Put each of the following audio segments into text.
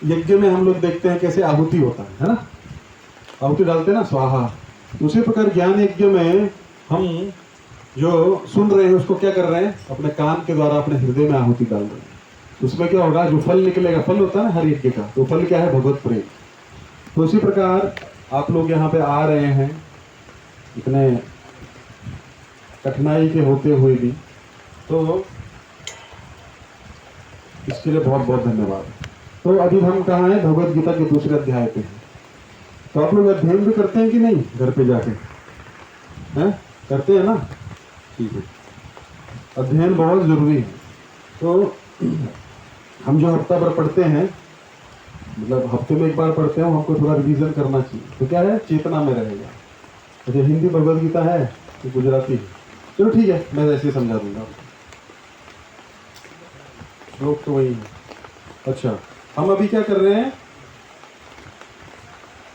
यज्ञ में हम लोग देखते हैं कैसे आहुति होता है ना, आहुति डालते हैं ना, स्वाहा। उसी प्रकार ज्ञान यज्ञ में हम जो सुन रहे हैं उसको क्या कर रहे हैं, अपने कान के द्वारा अपने हृदय में आहुति डाल रहे हैं। उसमें क्या होगा, जो फल निकलेगा, फल होता है ना हर यज्ञ का, तो फल क्या है, भगवत प्रेम। तो उसी प्रकार आप लोग यहाँ पे आ रहे हैं इतने कठिनाई के होते हुए भी, तो इसके लिए बहुत बहुत धन्यवाद। तो अभी हम कहाँ हैं, भगवत गीता के दूसरे अध्याय पे हैं। तो आप लोग अध्ययन भी करते हैं कि नहीं घर पे जाके, हैं करते हैं ना, ठीक है। अध्ययन बहुत जरूरी है। तो हम जो हफ्ता भर पढ़ते हैं, मतलब हफ्ते में एक बार पढ़ते हैं, हमको थोड़ा रिवीजन करना चाहिए। तो क्या है, चेतना में रहेगा। अच्छा, हिंदी भगवत गीता है तो गुजराती है, चलो ठीक है, मैं ऐसे ही समझा दूंगा आपको, श्लोक तो वही है। अच्छा, हम अभी क्या कर रहे हैं,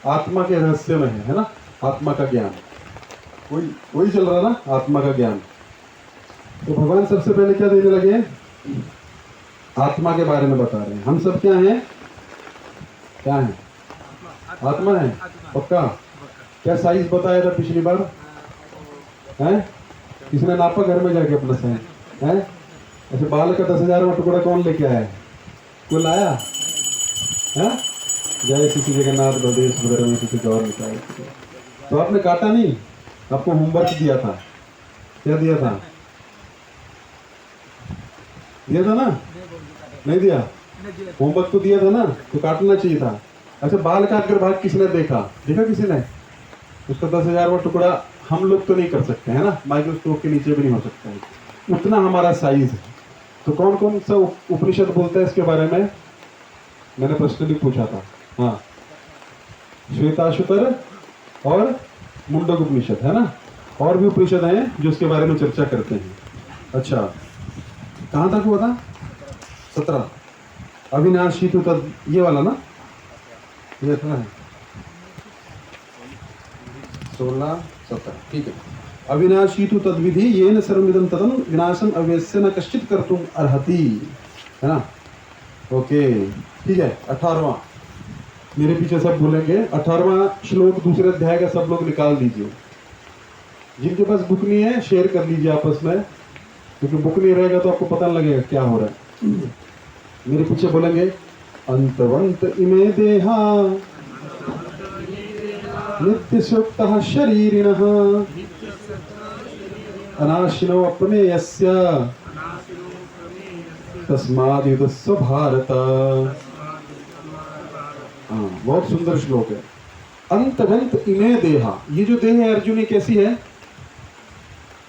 आत्मा के रहस्य में है ना, आत्मा का ज्ञान, वही चल रहा ना, आत्मा का ज्ञान। तो भगवान सबसे पहले क्या देने लगे, आत्मा के बारे में बता रहे हैं। हम सब क्या हैं, क्या है, आत्मा है, पक्का। क्या साइज बताया था पिछली बार, हैं किसने नापा घर में जाके अपना साइज, हैं? ऐसे बाल का 10,000वां टुकड़ा कौन लेके आया है, कोई लाया है? जय श्री जगन्नाथ प्रदेश वगैरह में किसी और निकाय। तो आपने काटा नहीं, आपको होमवर्क दिया था, क्या दिया था, दिया था ना, नहीं दिया, होमवर्क तो दिया था ना, तो काटना चाहिए था। अच्छा, बाल काट कर भाग किसने देखा किसी ने, उसका 10,000वां टुकड़ा हम लोग तो नहीं कर सकते है ना, माइक्रोस्कोप के नीचे भी नहीं हो सकता है, उतना हमारा साइज है। तो कौन कौन सा उपनिषद बोलता है इसके बारे में, मैंने प्रश्न भी पूछा था, हाँ, श्वेताश्वतर और मुंडक उपनिषद है ना, और भी उपनिषद हैं जो इसके बारे में चर्चा करते हैं। अच्छा, कहाँ तक हुआ था, 17, अविनाशी तो तद, ये वाला ना, ये था 16, 17, ठीक है। अविनाशी तो तद्विधि येन सर्वमिदं तदं विनाशम अवश्य न कश्चित कर्तुम अर्हति, है ना, ओके, ठीक है। 18वां, मेरे पीछे सब बोलेंगे, 18वां श्लोक दूसरे अध्याय का सब लोग निकाल दीजिए। जिनके पास बुक नहीं है शेयर कर लीजिए आपस में, क्योंकि बुक नहीं रहेगा तो आपको पता लगेगा क्या हो रहा है। मेरे पीछे बोलेंगे, अंतवंत इमे देहा नित्य सुप्तः शरीरिणः अनाशिनो अप्रमेयस्य तस्माद्युधस्व भारत। हाँ, बहुत सुंदर श्लोक है। अंतवंत इमे देहा, ये जो देह है अर्जुन, कैसी है,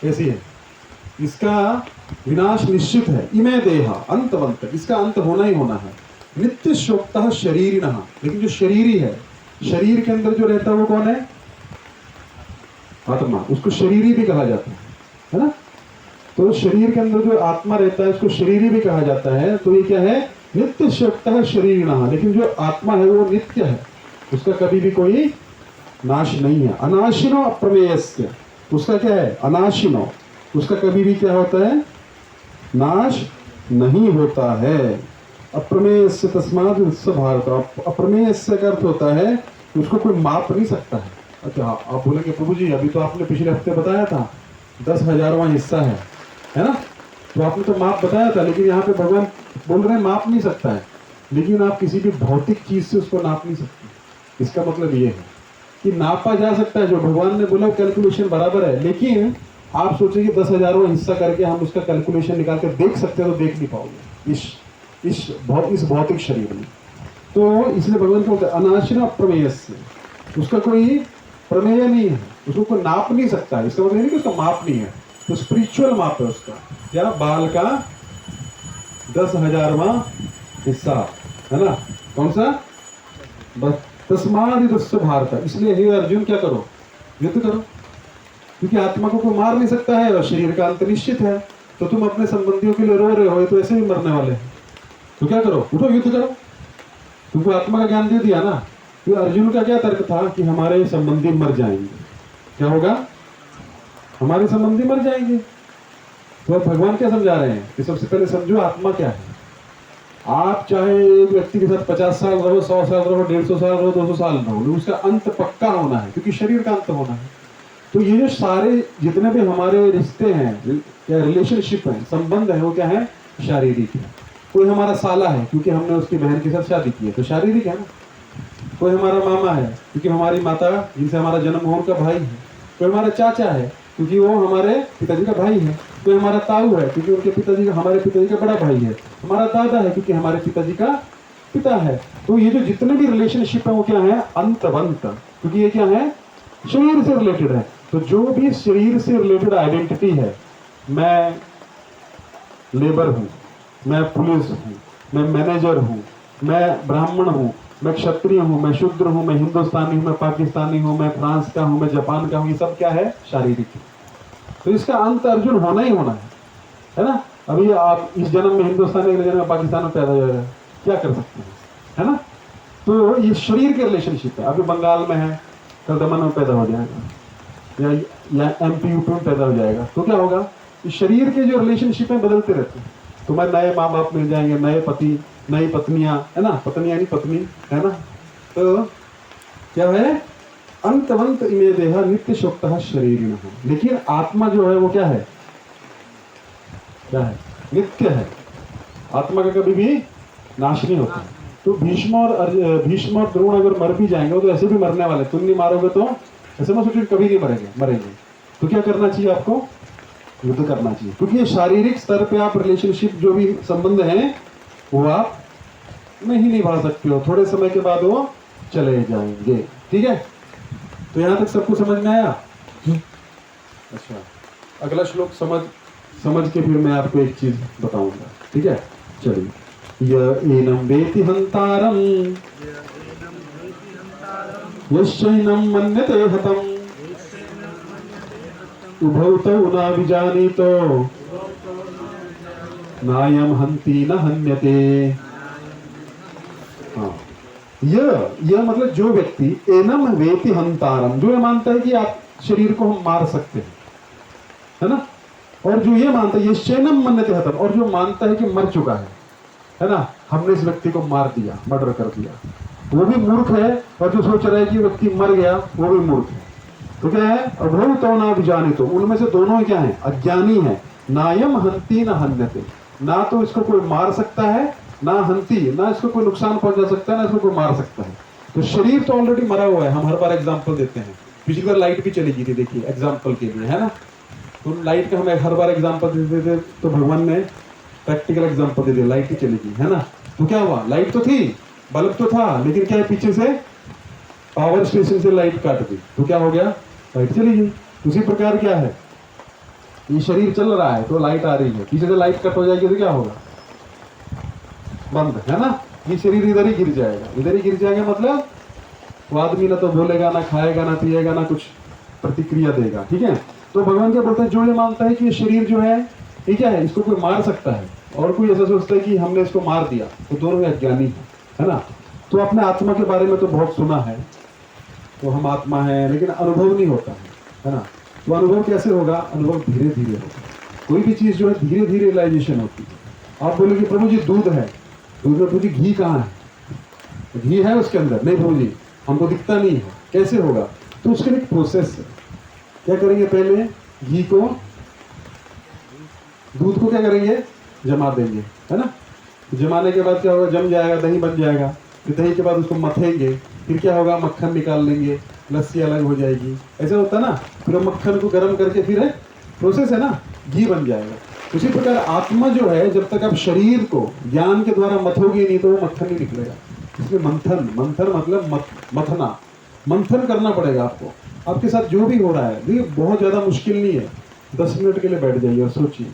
कैसी है, इसका विनाश निश्चित है। इमे देहा अंतवंत, इसका अंत होना ही होना है। नित्य शोक्तः शरीरिणः, लेकिन जो शरीरी है, शरीर के अंदर जो रहता है वो कौन है, आत्मा, उसको शरीरी भी कहा जाता है ना। तो शरीर के अंदर जो आत्मा रहता है उसको शरीरी भी कहा जाता है। तो ये क्या है, नित्य शक्तः शरीरिणः, लेकिन जो आत्मा है वो नित्य है, उसका कभी भी कोई नाश नहीं है। अनाशिनो अप्रमेयस्य, उसका क्या है, अनाशिनो, उसका कभी भी क्या होता है, नाश नहीं होता है। अप्रमेयस्य तस्माद् युधस्व भारत, अप्रमेयस्य का अर्थ होता है कि उसको कोई माप नहीं सकता है। अच्छा, आप बोलेंगे प्रभु जी अभी तो आपने पिछले हफ्ते बताया था 10,000वां हिस्सा है ना, तो आपने तो माप बताया था, लेकिन यहाँ पे भगवान बोल रहे हैं माप नहीं सकता है, लेकिन आप किसी भी भौतिक चीज से उसको नाप नहीं सकते। इसका मतलब ये है कि नापा जा सकता है, जो भगवान ने बोला कैलकुलेशन बराबर है, लेकिन आप सोचेंगे 10,000वां हिस्सा करके हम उसका कैलकुलेशन निकाल कर देख सकते हैं, तो देख नहीं पाओगे इस भौतिक शरीर में। तो इसलिए भगवान को अनाशिनो अप्रमेयस्य, उसका कोई प्रमेय नहीं है, उसको कोई नाप नहीं सकता है। इसका मतलब नहीं कि उसका माप नहीं है, तो स्पिरिचुअल माप है उसका, क्या, बाल का 10,000वां हिस्सा है ना, कौन सा, बस तस्माद् युधस्व भारत। इसलिए हे अर्जुन क्या करो, युद्ध करो, क्योंकि आत्मा को कोई मार नहीं सकता है और शरीर का अंत निश्चित है। तो तुम अपने संबंधियों के लिए रो रहे हो, तो ऐसे ही मरने वाले हैं, तो क्या करो, उठो युद्ध करो। तुमको आत्मा का ज्ञान दे दिया ना। तो अर्जुन का क्या तर्क था कि हमारे संबंधी मर जाएंगे, क्या होगा, हमारे संबंधी मर जाएंगे। तो भगवान क्या समझा रहे हैं कि सबसे पहले समझो आत्मा क्या है, आप चाहे एक व्यक्ति के साथ 50 साल रहो, 100 साल रहो, 150 साल रहो, 200 साल रहो, लेकिन उसका अंत पक्का होना है, क्योंकि शरीर का अंत होना है। तो ये जो सारे जितने भी हमारे रिश्ते हैं या रिलेशनशिप है, संबंध है, वो क्या है? शारीरिक है। कोई हमारा साला है क्योंकि हमने उसकी बहन के साथ शादी की है, तो शारीरिक है ना। कोई हमारा मामा है क्योंकि हमारी माता जिनसे हमारा जन्म हुआ उनका भाई है। कोई हमारा चाचा है क्योंकि वो हमारे पिताजी का भाई है। कोई हमारा ताऊ है क्योंकि उनके पिताजी का, हमारे पिताजी का बड़ा भाई है। हमारा दादा है क्योंकि हमारे पिताजी का पिता है। तो ये जो जितने भी रिलेशनशिप है वो क्या है? अंतबंत, क्योंकि ये क्या है? शरीर से रिलेटेड है। तो जो भी शरीर से रिलेटेड आइडेंटिटी है, मैं लेबर हूँ, मैं पुलिस हूँ, मैं मैनेजर हूँ, मैं ब्राह्मण हूँ, मैं क्षत्रिय हूँ, मैं शूद्र हूँ, मैं हिंदुस्तानी हूँ, मैं पाकिस्तानी हूँ, मैं फ्रांस का हूँ, मैं जापान का हूँ, ये सब क्या है? शारीरिक है। तो इसका अंत अर्जुन होना ही होना है ना। अभी आप इस जन्म में हिंदुस्तानी, अगले जन्म में पाकिस्तान में पैदा हो जाएगा, क्या कर सकते हैं, है ना। तो ये शरीर के रिलेशनशिप है। अभी बंगाल में है, कल दमन में पैदा हो जाएगा, या एमपी यूपी में पैदा हो जाएगा, तो क्या होगा? इस शरीर के जो रिलेशनशिप है बदलते रहते हैं। तुम्हें नए माँ बाप मिल जाएंगे, नए पति, नई पत्नियां, है ना, पत्नियां नहीं पत्नी, है ना। तो क्या है? अंतवंत इमे देह नित्य शोक्तः शरीरिणः। लेकिन आत्मा जो है वो क्या है? क्या है? नित्य है। आत्मा का कभी भी नाश नहीं होता। तो भीष्म और द्रोण अगर मर भी जाएंगे, वो तो ऐसे भी मरने वाले, तुम नहीं मारोगे तो ऐसे मत सोचो कभी नहीं मरेंगे। तो क्या करना चाहिए आपको? युद्ध करना चाहिए, क्योंकि ये शारीरिक स्तर पे आप रिलेशनशिप जो भी संबंध हैं वो आप नहीं निभा सकते हो, थोड़े समय के बाद वो चले जाएंगे। ठीक है, तो यहां तक सबको समझ में आया? अच्छा, अगला श्लोक समझ के फिर मैं आपको एक चीज बताऊंगा। ठीक है, चलिए। य एनं वेति हंतारं यश्चैनं मन्यते हतम् उभौ तौ न विजानीतो नायं हन्ति न हन्यते। हाँ, यह मतलब जो व्यक्ति एनम वेति हंतारम, जो ये मानता है कि आप शरीर को हम मार सकते हैं, है ना, और जो ये मानता है, ये शैनम मन्यते हतम, और जो मानता है कि मर चुका है ना, हमने इस व्यक्ति को मार दिया, मर्डर कर दिया, वो भी मूर्ख है। और जो सोच रहा है कि व्यक्ति मर गया, वो भी मूर्ख है। तो क्या है? अभौ तो ना विजानी, तो उनमें से दोनों क्या है? अज्ञानी है। नायम हंति न हन्यते, ना तो इसको कोई मार सकता है, ना हंती, ना इसको कोई नुकसान पहुंचा सकता है, ना इसको कोई मार सकता है। तो शरीर तो ऑलरेडी मरा हुआ है। हम हर बार एग्जांपल देते हैं, पिछली बार लाइट भी चली गई थी, देखिए एग्जांपल के लिए, है ना। तो लाइट का हम हर बार एग्जांपल देते थे, तो भगवान ने प्रैक्टिकल एग्जांपल दे दिया, लाइट ही चली गई, है ना। तो क्या हुआ? लाइट तो थी, बल्ब तो था, लेकिन क्या है, पीछे से पावर स्टेशन से लाइट काट दी, तो क्या हो गया? लाइट चली गई। उसी प्रकार क्या है, ये शरीर चल रहा है तो लाइट आ रही है, पीछे से लाइट कट हो जाएगी तो क्या होगा? बंद, है ना। ये शरीर इधर ही गिर जाएगा, इधर ही गिर जाएगा, मतलब वो आदमी ना तो बोलेगा, ना खाएगा, ना पिएगा, ना कुछ प्रतिक्रिया देगा। ठीक है, तो भगवान क्या बोलते हैं? जो ये मानता है कि ये शरीर जो है ये क्या है, इसको कोई मार सकता है, और कोई ऐसा सोचता है कि हमने इसको मार दिया, तो दोनों ही अज्ञानी है ना। तो अपने आत्मा के बारे में तो बहुत सुना है, तो हम आत्मा है, लेकिन अनुभव नहीं होता है ना। तो अनुभव कैसे होगा? अनुभव धीरे धीरे होगा। कोई भी चीज जो है धीरे धीरे रियलाइजेशन होती है। आप बोलोगे प्रभु जी दूध है, दूध में प्रभु जी घी कहाँ है? घी है उसके अंदर? नहीं प्रभु जी, हमको दिखता नहीं है। कैसे होगा? तो उसके लिए एक प्रोसेस है। क्या करेंगे? पहले घी को, दूध को क्या करेंगे? जमा देंगे, है ना। जमाने के बाद क्या होगा? जम जाएगा, दही बन जाएगा। फिर दही के बाद उसको मथेंगे, फिर क्या होगा? मक्खन निकाल लेंगे, लस्सी अलग हो जाएगी, ऐसा होता है ना। फिर मक्खन को गर्म करके फिर प्रोसेस है ना, घी बन जाएगा। उसी प्रकार आत्मा जो है, जब तक आप शरीर को ज्ञान के द्वारा मथोगे नहीं, तो वो मक्खन नहीं निकलेगा। इसलिए मंथन मतलब मथना, मंथन करना पड़ेगा आपको। आपके साथ जो भी हो रहा है, देखिए बहुत ज़्यादा मुश्किल नहीं है। 10 मिनट के लिए बैठ जाइए और सोचिए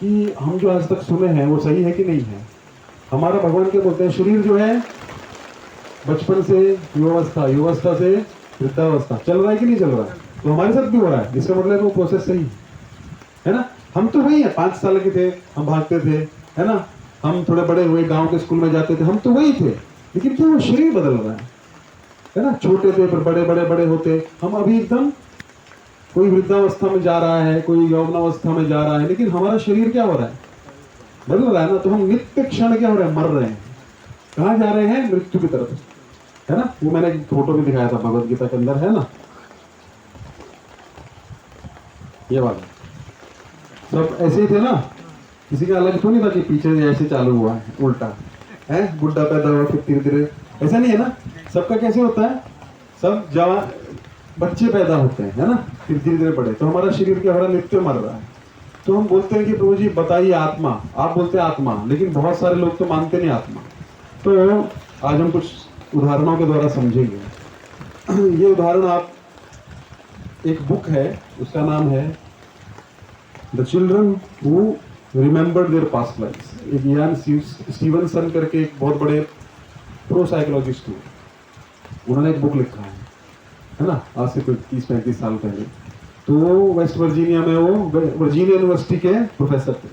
कि हम जो आज तक सुने हैं वो सही है कि नहीं है। हमारा भगवान क्या बोलते हैं? शरीर जो है बचपन से युवावस्था, युवावस्था से वृद्धावस्था, चल रहा है कि नहीं चल रहा है? तो हमारे साथ भी हो रहा है। इसका मतलब वो प्रोसेस सही है ना। हम तो वही है, 5 साल के थे हम भागते थे, है ना। हम थोड़े बड़े हुए, गांव के स्कूल में जाते थे, हम तो वही थे। लेकिन क्या वो शरीर बदल रहा है ना। छोटे थे फिर बड़े बड़े बड़े होते, हम अभी एकदम, कोई वृद्धावस्था में जा रहा है, कोई यौवनावस्था में जा रहा है, लेकिन हमारा शरीर क्या हो रहा है? बदल रहा है ना। तो हम नित्य क्षण क्या हो रहे हैं, मर रहे हैं। कहाँ जा रहे हैं, मृत्यु की तरफ, है ना। वो मैंने एक फोटो भी दिखाया था भगवत गीता के अंदर, है ना, ये वाला। सब ऐसे ही थे ना, किसी का अलग तो नहीं था कि पीछे से ऐसे चालू हुआ है, उल्टा है, बुढ़ा पैदा हुआ फिर धीरे धीरे, ऐसा नहीं है ना। सबका कैसे होता है, सब जवान बच्चे पैदा होते हैं, है ना, फिर धीरे धीरे बड़े। तो हमारा शरीर क्या हो रहा है, नित्य मर रहा है। तो हम बोलते हैं कि प्रभु जी बताइए आत्मा, आप बोलते हैं आत्मा, लेकिन बहुत सारे लोग तो मानते नहीं आत्मा। तो आज हम कुछ उदाहरणों के द्वारा समझेंगे। ये उदाहरण आप, एक बुक है, उसका नाम है the children who remembered there past life. एक यान स्टीवनसन करके एक बहुत बड़े प्रो साइकोलॉजिस्ट हुए, उन्होंने एक बुक लिखा है ना, आज से कोई 30-35 साल पहले। तो वो वेस्ट वर्जीनिया में, वो वर्जीनिया यूनिवर्सिटी के प्रोफेसर थे।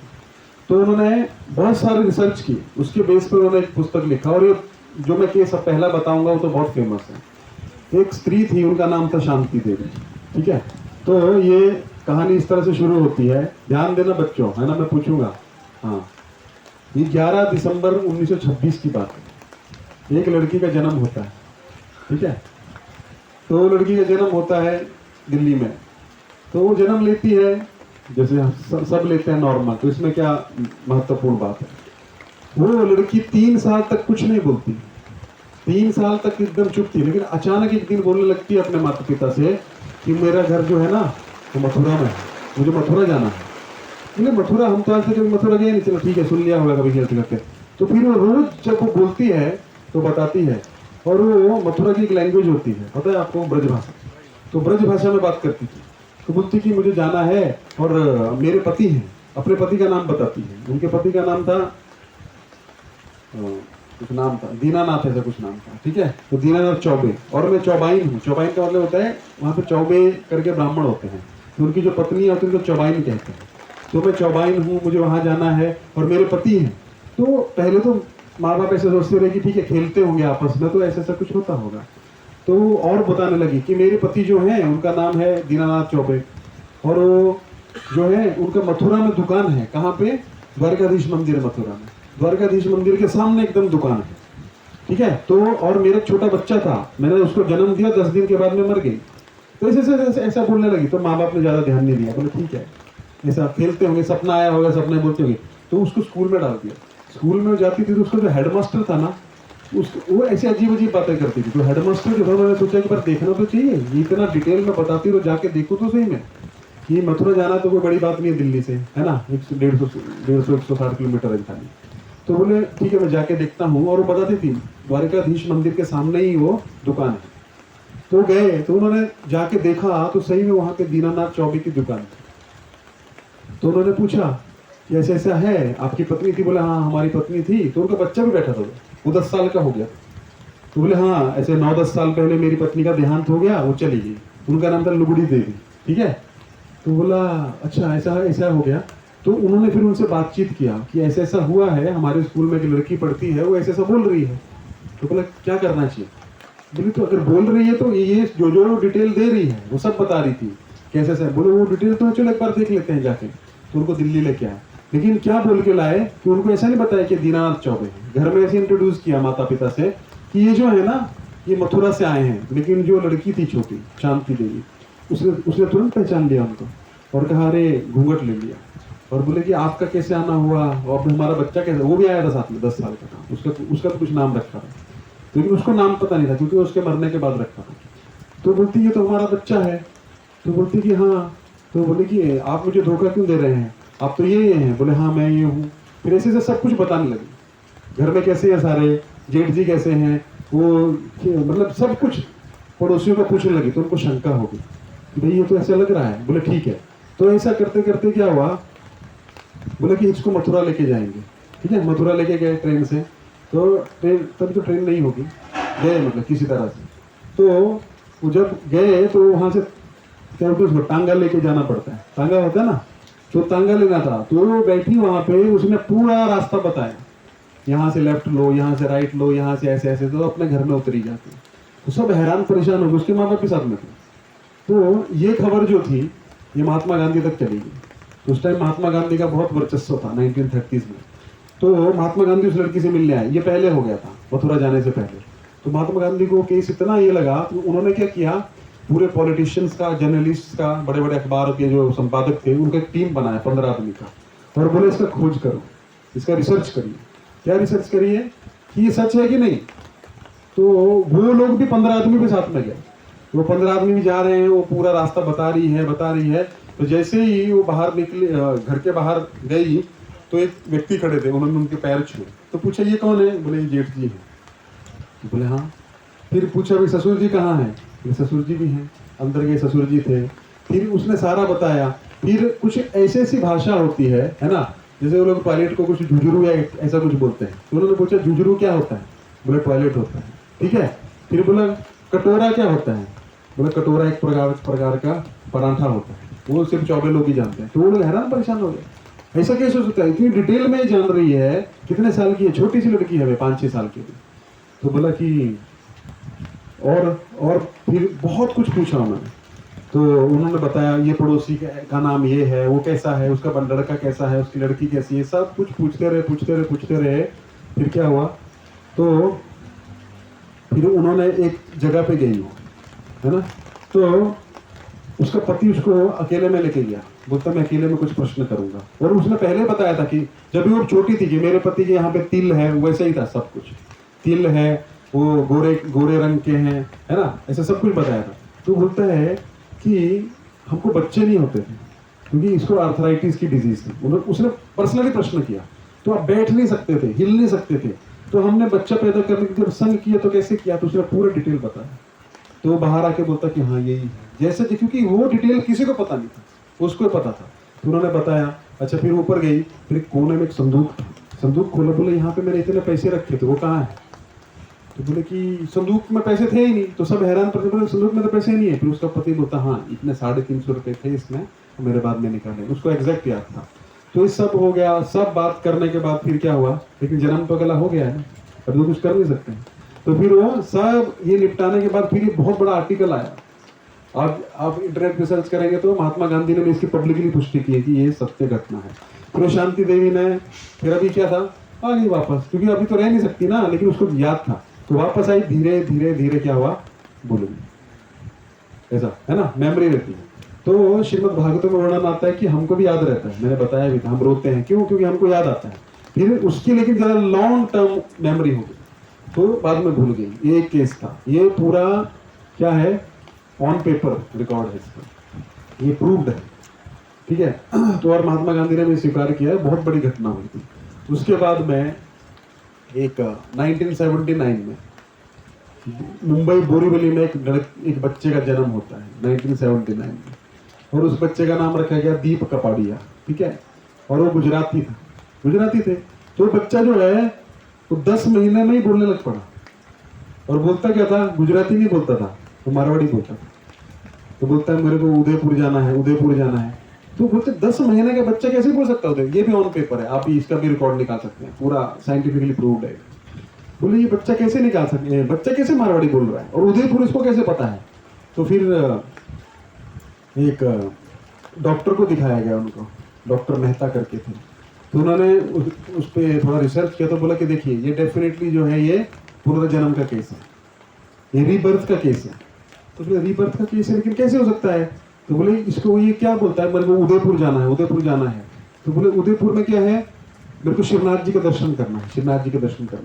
तो उन्होंने बहुत सारे रिसर्च की, उसके बेस पर उन्होंने एक पुस्तक लिखा। और ये जो मैं केस पहला बताऊंगा वो तो बहुत फेमस है। एक स्त्री थी, उनका नाम था शांति देवी, ठीक है। तो ये कहानी इस तरह से शुरू होती है, ध्यान देना बच्चों, है ना, मैं पूछूंगा। हाँ, ये 11 दिसंबर 1926 की बात है। एक लड़की का जन्म होता है, ठीक है। तो लड़की का जन्म होता है दिल्ली में। तो वो जन्म लेती है जैसे सब लेते हैं नॉर्मल। तो इसमें क्या महत्वपूर्ण बात है, वो लड़की 3 साल तक कुछ नहीं बोलती, 3 साल तक एकदम चुप थी। लेकिन अचानक एक दिन बोलने लगती है अपने माता पिता से कि मेरा घर जो है ना वो मथुरा में है, मुझे मथुरा जाना है। बोले मथुरा, हम तो आज तक कभी मथुरा गए नहीं। चलो ठीक है, सुन लिया होगा कभी खेलते करते। तो फिर वो रोज जब वो बोलती है तो बताती है। और वो मथुरा की एक लैंग्वेज होती है, पता है आपको, ब्रज भाषा। तो ब्रज भाषा में बात करती थी। तो बोलती कि मुझे जाना है और मेरे पति हैं, अपने पति का नाम बताती है। उनके पति का नाम था, कुछ नाम था, दीनानाथ ऐसा कुछ नाम था, ठीक है। तो दीनानाथ चौबे, और मैं चौबाइन हूँ। चौबाइन का मतलब होता है, वहाँ पे चौबे करके ब्राह्मण होते हैं, तो उनकी जो पत्नी होती है उनको चौबाइन कहते हैं। तो मैं चौबाइन हूँ, मुझे वहाँ जाना है और मेरे पति हैं। तो पहले तो माँ बाप ऐसे सोचते रहे कि ठीक है खेलते होंगे आपस में, तो ऐसा ऐसा कुछ होता होगा। तो वो और बताने लगी कि मेरे पति जो हैं उनका नाम है दीनानाथ चौबे, और वो जो है उनका मथुरा में दुकान है। कहाँ पे, द्वारकाधीश मंदिर मथुरा में। द्वारकाधीश मंदिर के सामने एकदम दुकान है, ठीक है। तो और मेरा छोटा बच्चा था, मैंने उसको जन्म दिया, 10 दिन के बाद में मर गई। तो ऐसे ऐसा बोलने लगी। तो माँ बाप ने ज़्यादा ध्यान नहीं दिया, बोले ठीक है, ऐसा खेलते होंगे, सपना आया होगा, सपने बोलते होंगे। तो उसको स्कूल में डाल दिया। स्कूल में जाती थी तो उसका जो हेडमास्टर था ना, वो ऐसी अजीब अजीब बातें करती थी। तो हेडमास्टर जो था, मैंने सोचा कि पर देखना तो चाहिए, ये इतना डिटेल में बताती, तो जाके देखो तो सही में कि मथुरा जाना तो कोई बड़ी बात नहीं है दिल्ली से, है ना, 150-160 किलोमीटर है खाली। तो बोले ठीक है मैं जाके देखता हूँ। और वो बताती थी द्वारकाधीश मंदिर के सामने ही वो दुकान है। तो गए, तो उन्होंने जाके देखा तो सही में वहाँ पे दीनानाथ चौबे की दुकान थी। तो उन्होंने पूछा कि ऐसा ऐसा है, आपकी पत्नी थी? बोले हाँ हमारी पत्नी थी। तो उनका बच्चा भी बैठा था, वो 10 साल का हो गया। तो बोले हाँ ऐसे 9-10 साल पहले मेरी पत्नी का देहांत हो गया, वो चली गई। उनका नाम था लुगड़ी देवी, ठीक है। तो बोला अच्छा ऐसा ऐसा हो गया। तो उन्होंने फिर उनसे बातचीत किया कि ऐसा ऐसा हुआ है, हमारे स्कूल में एक लड़की पढ़ती है, वो ऐसा ऐसा बोल रही है। तो बोला क्या करना चाहिए? बोले तो अगर बोल रही है तो ये जो डिटेल दे रही है वो सब बता रही थी कैसे ऐसा। बोले वो डिटेल तो चलो एक बार देख लेते हैं जाके। तो उनको दिल्ली लेके आए, लेकिन क्या बोल के लाए कि उनको ऐसा नहीं बताया कि दीनानाथ चौबे है। घर में ऐसे इंट्रोड्यूस किया माता पिता से कि ये जो है ना ये मथुरा से आए हैं। लेकिन जो लड़की थी छोटी शांति देवी, उसने तुरंत पहचान लिया उनको और कहा अरे घूंघट ले लिया। और बोले कि आपका कैसे आना हुआ, और हमारा बच्चा कैसे? वो भी आया था साथ में, 10 साल का था। उसका तो कुछ नाम रखा था, लेकिन उसको नाम पता नहीं था क्योंकि उसके मरने के बाद रखा था। तो बोलती ये तो हमारा बच्चा है। तो बोलती कि हाँ। तो बोले कि आप मुझे धोखा क्यों दे रहे हैं, आप तो ये हैं। बोले हाँ मैं ये हूँ। फिर ऐसे से सब कुछ बताने लगी, घर में कैसे हैं सारे, जेठ जी कैसे हैं, वो मतलब सब कुछ पड़ोसियों को पूछने लगी। तो उनको शंका होगी कि भाई ये तो ऐसा लग रहा है। बोले ठीक है। तो ऐसा करते करते क्या हुआ, बोले कि इसको मथुरा लेके जाएंगे, ठीक है। मथुरा लेके गए ट्रेन से। तो ट्रेन तभी तो ट्रेन नहीं होगी, गए मतलब किसी तरह से। तो वो जब गए तो वहाँ से क्या बोलते उसको टांगा लेके जाना पड़ता है, टांगा होता है ना, तो टांगा लेना था। तो वो बैठी वहाँ पे, उसने पूरा रास्ता बताया, यहाँ से लेफ्ट लो, यहाँ से राइट लो, यहाँ से ऐसे ऐसे। तो अपने घर में उतरी जाती। तो सब हैरान परेशान हो गए, उसके माँ बाप के साथ में थे। तो ये खबर जो थी ये महात्मा गांधी तक चली गई। तो उस टाइम महात्मा गांधी का बहुत वर्चस्व था 1930s में। तो महात्मा गांधी उस लड़की से मिलने आए, ये पहले हो गया था मथुरा जाने से पहले। तो महात्मा गांधी को केस इतना ये लगा तो उन्होंने क्या किया, पूरे पॉलिटिशियंस का, जर्नलिस्ट का, बड़े बड़े अखबारों के जो संपादक थे उनका एक टीम बनाया 15 आदमी का, और बोले इसका खोज करो, इसका रिसर्च करिए। क्या रिसर्च करिए कि ये सच है कि नहीं। तो वो लोग भी 15 आदमी के साथ में गए, वो 15 आदमी भी जा रहे हैं, वो पूरा रास्ता बता रही है। तो जैसे ही वो बाहर निकले, घर के बाहर गई, तो एक व्यक्ति खड़े थे, उन्होंने उनके पैर छुए। तो पूछा ये कौन है, बोले ये जेठ जी हैं। बोले हाँ। फिर पूछा भाई ससुर जी कहाँ हैं, बोले ससुर जी भी हैं, अंदर गए ससुर जी थे। फिर उसने सारा बताया। फिर कुछ ऐसी भाषा होती है ना, जैसे वो लोग टॉयलेट को कुछ झुझुरू या ऐसा कुछ बोलते हैं। तो उन्होंने पूछा झुझुरू क्या होता है, बोले टॉयलेट होता है, ठीक है। फिर बोला कटोरा क्या होता है, बोले कटोरा एक प्रकार का पराठा होता है, वो सिर्फ चौबे लोग ही जानते हैं। तो वो लोग हैरान परेशान हो गए, ऐसा कैसे हो सकता है, इतनी डिटेल में जान रही है। कितने साल की है, छोटी सी लड़की है, 5-6 साल की। तो बोला कि और फिर बहुत कुछ पूछा उन्होंने। तो उन्होंने बताया ये पड़ोसी का नाम ये है, वो कैसा है, उसका लड़का कैसा है, उसकी लड़की कैसी है, सब कुछ पूछते रहे। फिर क्या हुआ, तो फिर उन्होंने एक जगह पे गई वो, है ना। तो उसका पति उसको अकेले में लेके गया, बोलता मैं अकेले में कुछ प्रश्न करूंगा। और उसने पहले बताया था कि जब भी वो छोटी थी कि मेरे पति के यहाँ पे तिल है, वैसे ही था सब कुछ, तिल है, वो गोरे रंग के हैं, है ना, ऐसा सब कुछ बताया था। तो बोलता है कि हमको बच्चे नहीं होते थे क्योंकि इसको आर्थराइटिस की डिजीज थी। उसने पर्सनली प्रश्न किया, तो आप बैठ नहीं सकते थे, हिल नहीं सकते थे, तो हमने बच्चा पैदा करने के जब संग किया तो कैसे किया, तो उसने पूरा डिटेल बताया। तो बाहर आके बोलता कि हाँ यही है, जैसे क्योंकि वो डिटेल किसी को पता नहीं था, उसको पता था। तो उन्होंने बताया। अच्छा, फिर ऊपर गई, फिर कोने में एक संदूक खोला, बोले यहाँ पे मैंने इतने पैसे रखे थे, वो कहाँ है। तो बोले कि संदूक में पैसे थे ही नहीं। तो सब हैरान पड़ते, बोले संदूक में तो पैसे नहीं है। फिर उसका पति बोलता हाँ इतने 350 रुपये थे इसमें, मेरे बाद में निकाले, उसको एग्जैक्ट याद था। तो ये सब हो गया, सब बात करने के बाद फिर क्या हुआ, लेकिन जन्म तो अगला हो गया है, अब तो कुछ कर नहीं सकते। तो फिर वो सब ये निपटाने के बाद फिर ये बहुत बड़ा आर्टिकल आया। आप इंटरनेट पे सर्च करेंगे तो महात्मा गांधी ने इसकी पब्लिकली पुष्टि की है कि ये सत्य घटना है। फिर शांति देवी ने फिर अभी क्या था, आ गई वापस, क्योंकि अभी तो रह नहीं सकती ना, लेकिन उसको याद था, तो वापस आई। धीरे धीरे क्या हुआ, बोलूंगी, ऐसा है ना, मेमोरी रहती है। तो श्रीमद् भागवत में वर्णन आता है कि हमको भी याद रहता है, मैंने बताया भी था, हम रोते हैं क्यों, क्योंकि हमको याद आता है। फिर उसकी लेकिन ज्यादा लॉन्ग टर्म मेमोरी हो गई, तो बाद में भूल गई। ये एक केस था, ये पूरा क्या है, ऑन पेपर रिकॉर्ड है इसका, ये प्रूव्ड है, ठीक है। तो और महात्मा गांधी ने भी स्वीकार किया है, बहुत बड़ी घटना हुई थी। उसके बाद में एक 1979 में मुंबई बोरीवली में एक बच्चे का जन्म होता है 1979 में, और उस बच्चे का नाम रखा गया दीप कपाड़िया, ठीक है। और वो गुजराती थे। तो बच्चा जो है वो 10 महीने में ही बोलने लग पड़ा, और बोलता क्या था, गुजराती नहीं बोलता था, वो मारवाड़ी बोलता था। तो बोलता है मेरे को उदयपुर जाना है। तो बोलते 10 महीने का बच्चा कैसे बोल सकता है, ये भी ऑन पेपर है, आप इसका भी रिकॉर्ड निकाल सकते हैं, पूरा साइंटिफिकली प्रूव्ड है। बोले ये बच्चा कैसे निकाल सकते हैं, बच्चा कैसे मारवाड़ी बोल रहा है, और उदयपुर इसको कैसे पता है। तो फिर एक डॉक्टर को दिखाया गया, उनको डॉक्टर मेहता करके थे। तो उन्होंने उस पर थोड़ा रिसर्च किया, तो बोला कि देखिए ये डेफिनेटली जो है ये पुनर्जन्म का केस है, ये रीबर्थ का केस है। तो बोले रीबर्थ का केस है, लेकिन कैसे हो सकता है। तो बोले इसको ये क्या बोलता है, मेरे को उदयपुर जाना है। तो बोले उदयपुर में क्या है, मेरे को शिवनाथ जी का दर्शन करना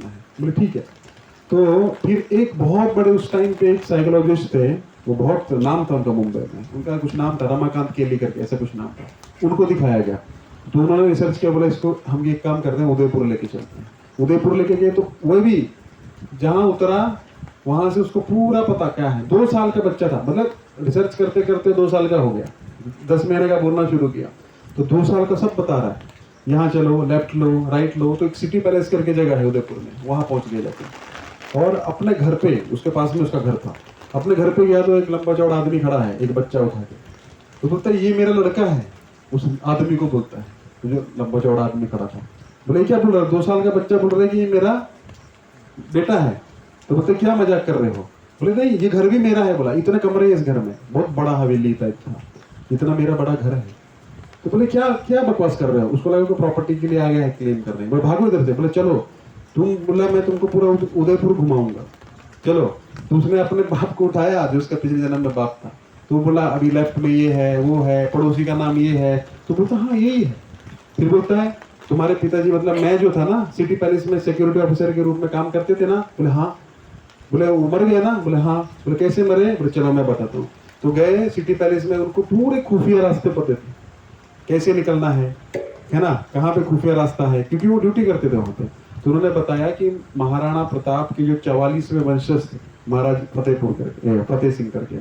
है। बोले ठीक है। तो फिर एक बहुत बड़े उस टाइम पे एक साइकोलॉजिस्ट थे, वो बहुत नाम था उनका मुंबई में, उनका कुछ नाम था रमाकांत केली करके, ऐसा कुछ नाम था। उनको दिखाया गया, तो उन्होंने रिसर्च किया, बोला इसको हम एक काम करते हैं, उदयपुर लेके चलते हैं। उदयपुर लेके गए, तो वही भी जहाँ उतरा वहां से उसको पूरा पता क्या है। 2 साल का बच्चा था, मतलब रिसर्च करते करते 2 साल का हो गया, 10 महीने का बोलना शुरू किया, तो 2 साल का सब बता रहा है, यहाँ चलो, लेफ्ट लो, राइट लो। तो एक सिटी पैलेस करके जगह है उदयपुर में, वहां पहुंच गया जाके। और अपने घर पे, उसके पास में उसका घर था, अपने घर पे गया तो एक लंबा चौड़ा आदमी खड़ा है, एक बच्चा उठा के। तो बोलता है ये मेरा लड़का है, उस आदमी को बोलता है, जो लंबा चौड़ा आदमी खड़ा था। बोले क्या बोल रहा है, 2 साल का बच्चा बोल रहा है कि ये मेरा बेटा है। तो बोलते क्या मजाक कर रहे हो। बोले नहीं ये घर भी मेरा है। बोला इतने कमरे हैं इस घर में, बहुत बड़ा हवेली टाइप था, इतना मेरा बड़ा घर है। तो बोले क्या क्या बकवास कर रहे हो? उसको लगा कि प्रॉपर्टी के लिए आ गया है क्लेम कर रहे हैं। बोले भागो इधर से। बोले चलो तुम, बोला मैं तुमको पूरा उदयपुर घुमाऊंगा, चलो। तो उसने अपने बाप को उठाया जो उसका पिछले जन्म में बाप था। तो बोला अभी लेफ्ट में ये है, वो है, पड़ोसी का नाम ये है। तो बोलता हाँ यही है। फिर बोलता है तुम्हारे पिताजी, मतलब मैं जो था ना सिटी पैलेस में सिक्योरिटी ऑफिसर के रूप में काम करते थे ना? बोले हाँ। बोले वो मर गया ना? बोले हाँ। बोले कैसे मरे? बोले चलो मैं बताता हूँ। तो गए सिटी पैलेस में, उनको पूरे खुफिया रास्ते पते थे, कैसे निकलना है ना, कहाँ पे खुफिया रास्ता है, क्योंकि वो ड्यूटी करते थे वहां पे। तो उन्होंने बताया कि महाराणा प्रताप के जो 44वें वंशज थे, महाराज फतेह सिंह करके,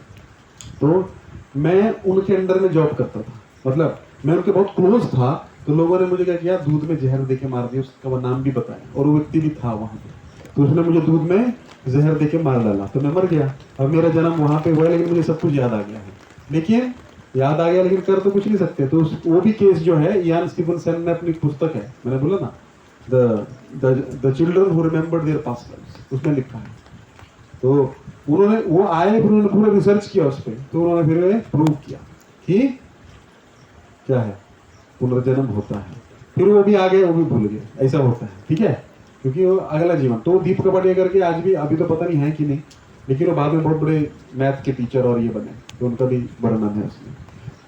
तो मैं उनके अंडर में जॉब करता था, मतलब मैं उनके बहुत क्लोज था। तो लोगों ने मुझे क्या किया, दूध में जहर देके मार दिया। उसका वो नाम भी बताया और वो व्यक्ति भी था वहां पे। तो उसने मुझे दूध में जहर देके मार डाला, तो मैं मर गया। अब मेरा जन्म वहां पे हुआ, लेकिन मुझे सब कुछ याद आ गया है। लेकिन याद आ गया, लेकिन कर तो कुछ नहीं सकते। तो वो भी केस जो है, इयान स्टीफनसन ने अपनी पुस्तक है, मैंने बोला ना, the children who remembered there past lives, उसमें लिखा है। तो उन्होंने, वो आए, फिर उन्होंने पूरा रिसर्च किया उस पर। तो उन्होंने फिर प्रूव किया कि क्या है, पुनर्जन्म होता है। फिर वो भी आ गए, वो भी भूल गए, ऐसा होता है, ठीक है, क्योंकि वो अगला जीवन। तो दीप कपाड़िया करके आज भी, अभी तो पता नहीं है कि नहीं, लेकिन वो बाद में बहुत बड़े मैथ के टीचर और ये बने, तो उनका भी वर्णन है उसमें।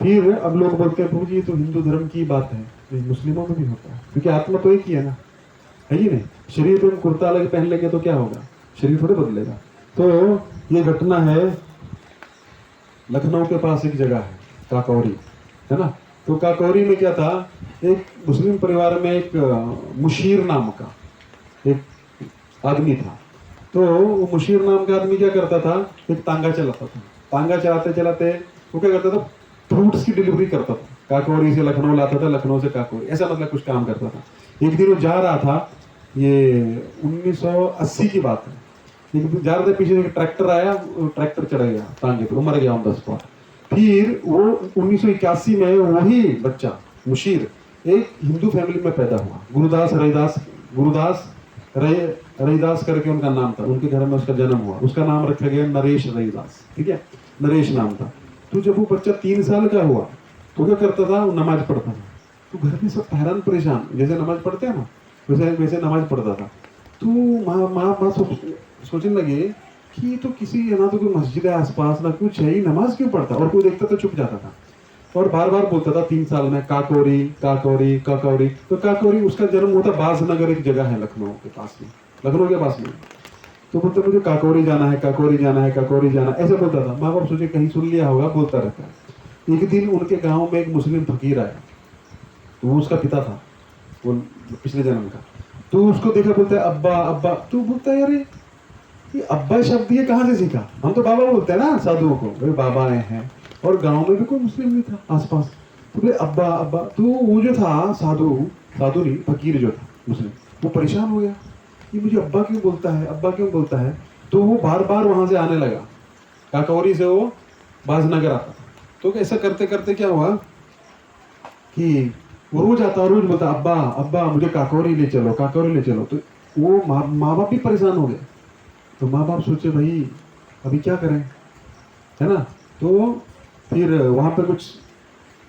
फिर अब लोग बोलते हैं प्रभु जी ये तो हिंदू धर्म की बात है, नहीं मुस्लिमों में भी होता है, क्योंकि आत्मा तो एक ही है ना, है ही नहीं। शरीर पे कुर्ता अलग पहन लेंगे तो क्या होगा, शरीर थोड़े बदलेगा। तो ये घटना है, लखनऊ के पास एक जगह है काकौरी, है ना। तो काकौरी में क्या था, एक मुस्लिम परिवार में एक मुशीर नाम का एक आदमी था। तो वो मुशीर नाम का आदमी क्या करता था, एक तांगा चलाता था। तांगा चलाते चलाते वो क्या करता था, फ्रूट्स की डिलीवरी करता था, काकौरी से लखनऊ लाता था, लखनऊ से काकौरी, ऐसा मतलब कुछ काम करता था। एक दिन वो जा रहा था, ये 1980 की बात है, एक दिन जा रहे थे, पीछे से ट्रैक्टर आया, ट्रैक्टर चढ़ गया तांगे पर, वो मर गया ऑन द स्पॉट। फिर वो 1981 में वही बच्चा मुशीर एक हिंदू फैमिली में पैदा हुआ, गुरुदास रईदास करके उनका नाम था, उनके घर में उसका जन्म हुआ। उसका नाम रखा गया नरेश रईदास, ठीक है, नरेश नाम था। तो जब वो बच्चा 3 साल का हुआ तो क्या करता था, वो नमाज पढ़ता था। तो घर में सब हैरान परेशान, जैसे नमाज पढ़ते हैं ना वैसे वैसे नमाज पढ़ता था। तो माँ सोचने लगे कि तो किसी, ना तो कोई मस्जिद है आसपास, ना कुछ है, नमाज क्यों पढ़ता, और कोई देखता तो चुप जाता था। और बार बार बोलता था 3 साल में, काकौरी काकौरी काकौरी। तो काकौरी, उसका जन्म होता बासनगर, एक जगह है लखनऊ के पास में, लखनऊ के पास में। तो बोलता मुझे काकौरी जाना है, काकौरी जाना है, काकौरी जाना, ऐसा बोलता था। माँ बाप सोचे कहीं सुन लिया होगा, बोलता रहता है। एक दिन उनके गाँव में एक मुस्लिम फकीर आया, वो उसका पिता था, वो पिछले जन्म का। तो उसको देखा, बोलता है अब्बा अब्बा। तो बोलता है अरे ये अब्बा शब्द ये कहाँ से सीखा, हम तो बाबा बोलते हैं ना साधुओं को, भाई बाबा आए हैं। और गांव में भी कोई मुस्लिम नहीं था आसपास, तो बोले अब्बा अब्बा। तो वो जो था साधु नहीं, फकीर जो था मुस्लिम, वो परेशान हो गया, ये मुझे अब्बा क्यों बोलता है, अब्बा क्यों बोलता है। तो वो बार बार वहां से आने लगा, काकौरी से वो बाजनगर आता था। तो ऐसा करते करते क्या हुआ कि वो रोज आता और रोज बोलता अब्बा अब्बा मुझे काकौरी ले चलो, काकौरी ले चलो। तो वो माँ बाप भी परेशान हो गए। तो माँ बाप सोचे भाई अभी क्या करें, है ना। तो फिर वहाँ पे कुछ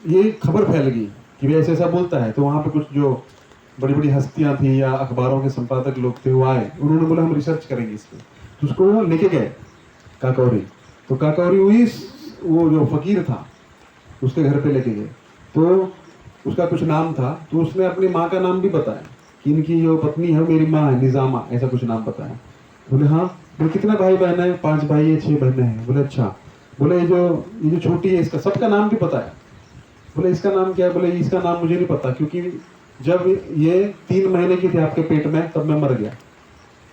ये खबर फैल गई कि भाई ऐसा ऐसा बोलता है। तो वहाँ पे कुछ जो बड़ी बड़ी हस्तियाँ थी या अखबारों के संपादक लोग थे, वो आए, उन्होंने बोला हम रिसर्च करेंगे इस पर। तो उसको लेके गए काकौरी। तो काकौरी हुई, वो जो फकीर था उसके घर पे लेके गए। तो उसका कुछ नाम था, तो उसने अपनी माँ का नाम भी बताया कि इनकी जो पत्नी है मेरी माँ है, निजामा, ऐसा कुछ नाम बताया। बोले हाँ। बोले कितना भाई बहन है, 5 भाई है, 6 बहनें हैं। बोले अच्छा। बोले ये जो छोटी है इसका सबका नाम भी पता है। बोले इसका नाम क्या है। बोले इसका नाम मुझे नहीं पता, क्योंकि जब ये 3 महीने की थी आपके पेट में तब मैं मर गया,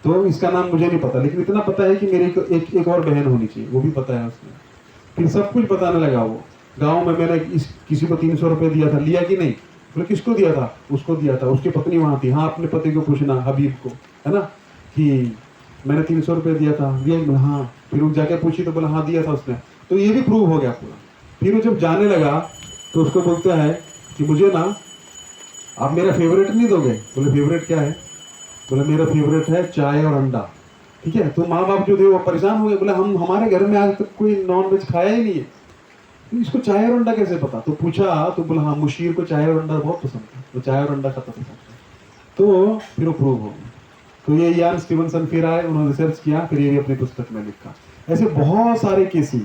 तो इसका नाम मुझे नहीं पता, लेकिन इतना पता है कि मेरी एक और बहन होनी चाहिए, वो भी पता है उसने। फिर सब कुछ बताने लगा वो। गाँव में मैंने किसी को 300 रुपये दिया था, लिया कि नहीं। बोले किसको दिया था, उसको दिया था, उसकी पत्नी वहाँ थी। हाँ अपने पति को पूछना, हबीब को, है ना, कि मैंने 300 रुपये दिया था, दिया हाँ। फिर वो जाके पूछी तो बोला हाँ दिया था उसने। तो ये भी प्रूव हो गया पूरा। फिर वो जब जाने लगा तो उसको बोलता है कि मुझे ना आप मेरा फेवरेट नहीं दोगे। बोले फेवरेट क्या है। बोले मेरा फेवरेट है चाय और अंडा, ठीक है। तो माँ बाप जो थे वो परेशान हो गए, बोले हम हमारे घर में आज तक कोई नॉन वेज खाया ही नहीं है, इसको चाय और अंडा कैसे पता? तो पूछा तो बोला हाँ मुशीर को चाय और अंडा बहुत पसंद है, तो चाय और अंडा खाता था। तो फिर वो प्रूव हो गया। तो ये यान स्टीवनसन फिर आए, उन्होंने रिसर्च किया, फिर ये भी अपनी पुस्तक में लिखा। ऐसे बहुत सारे केसेस,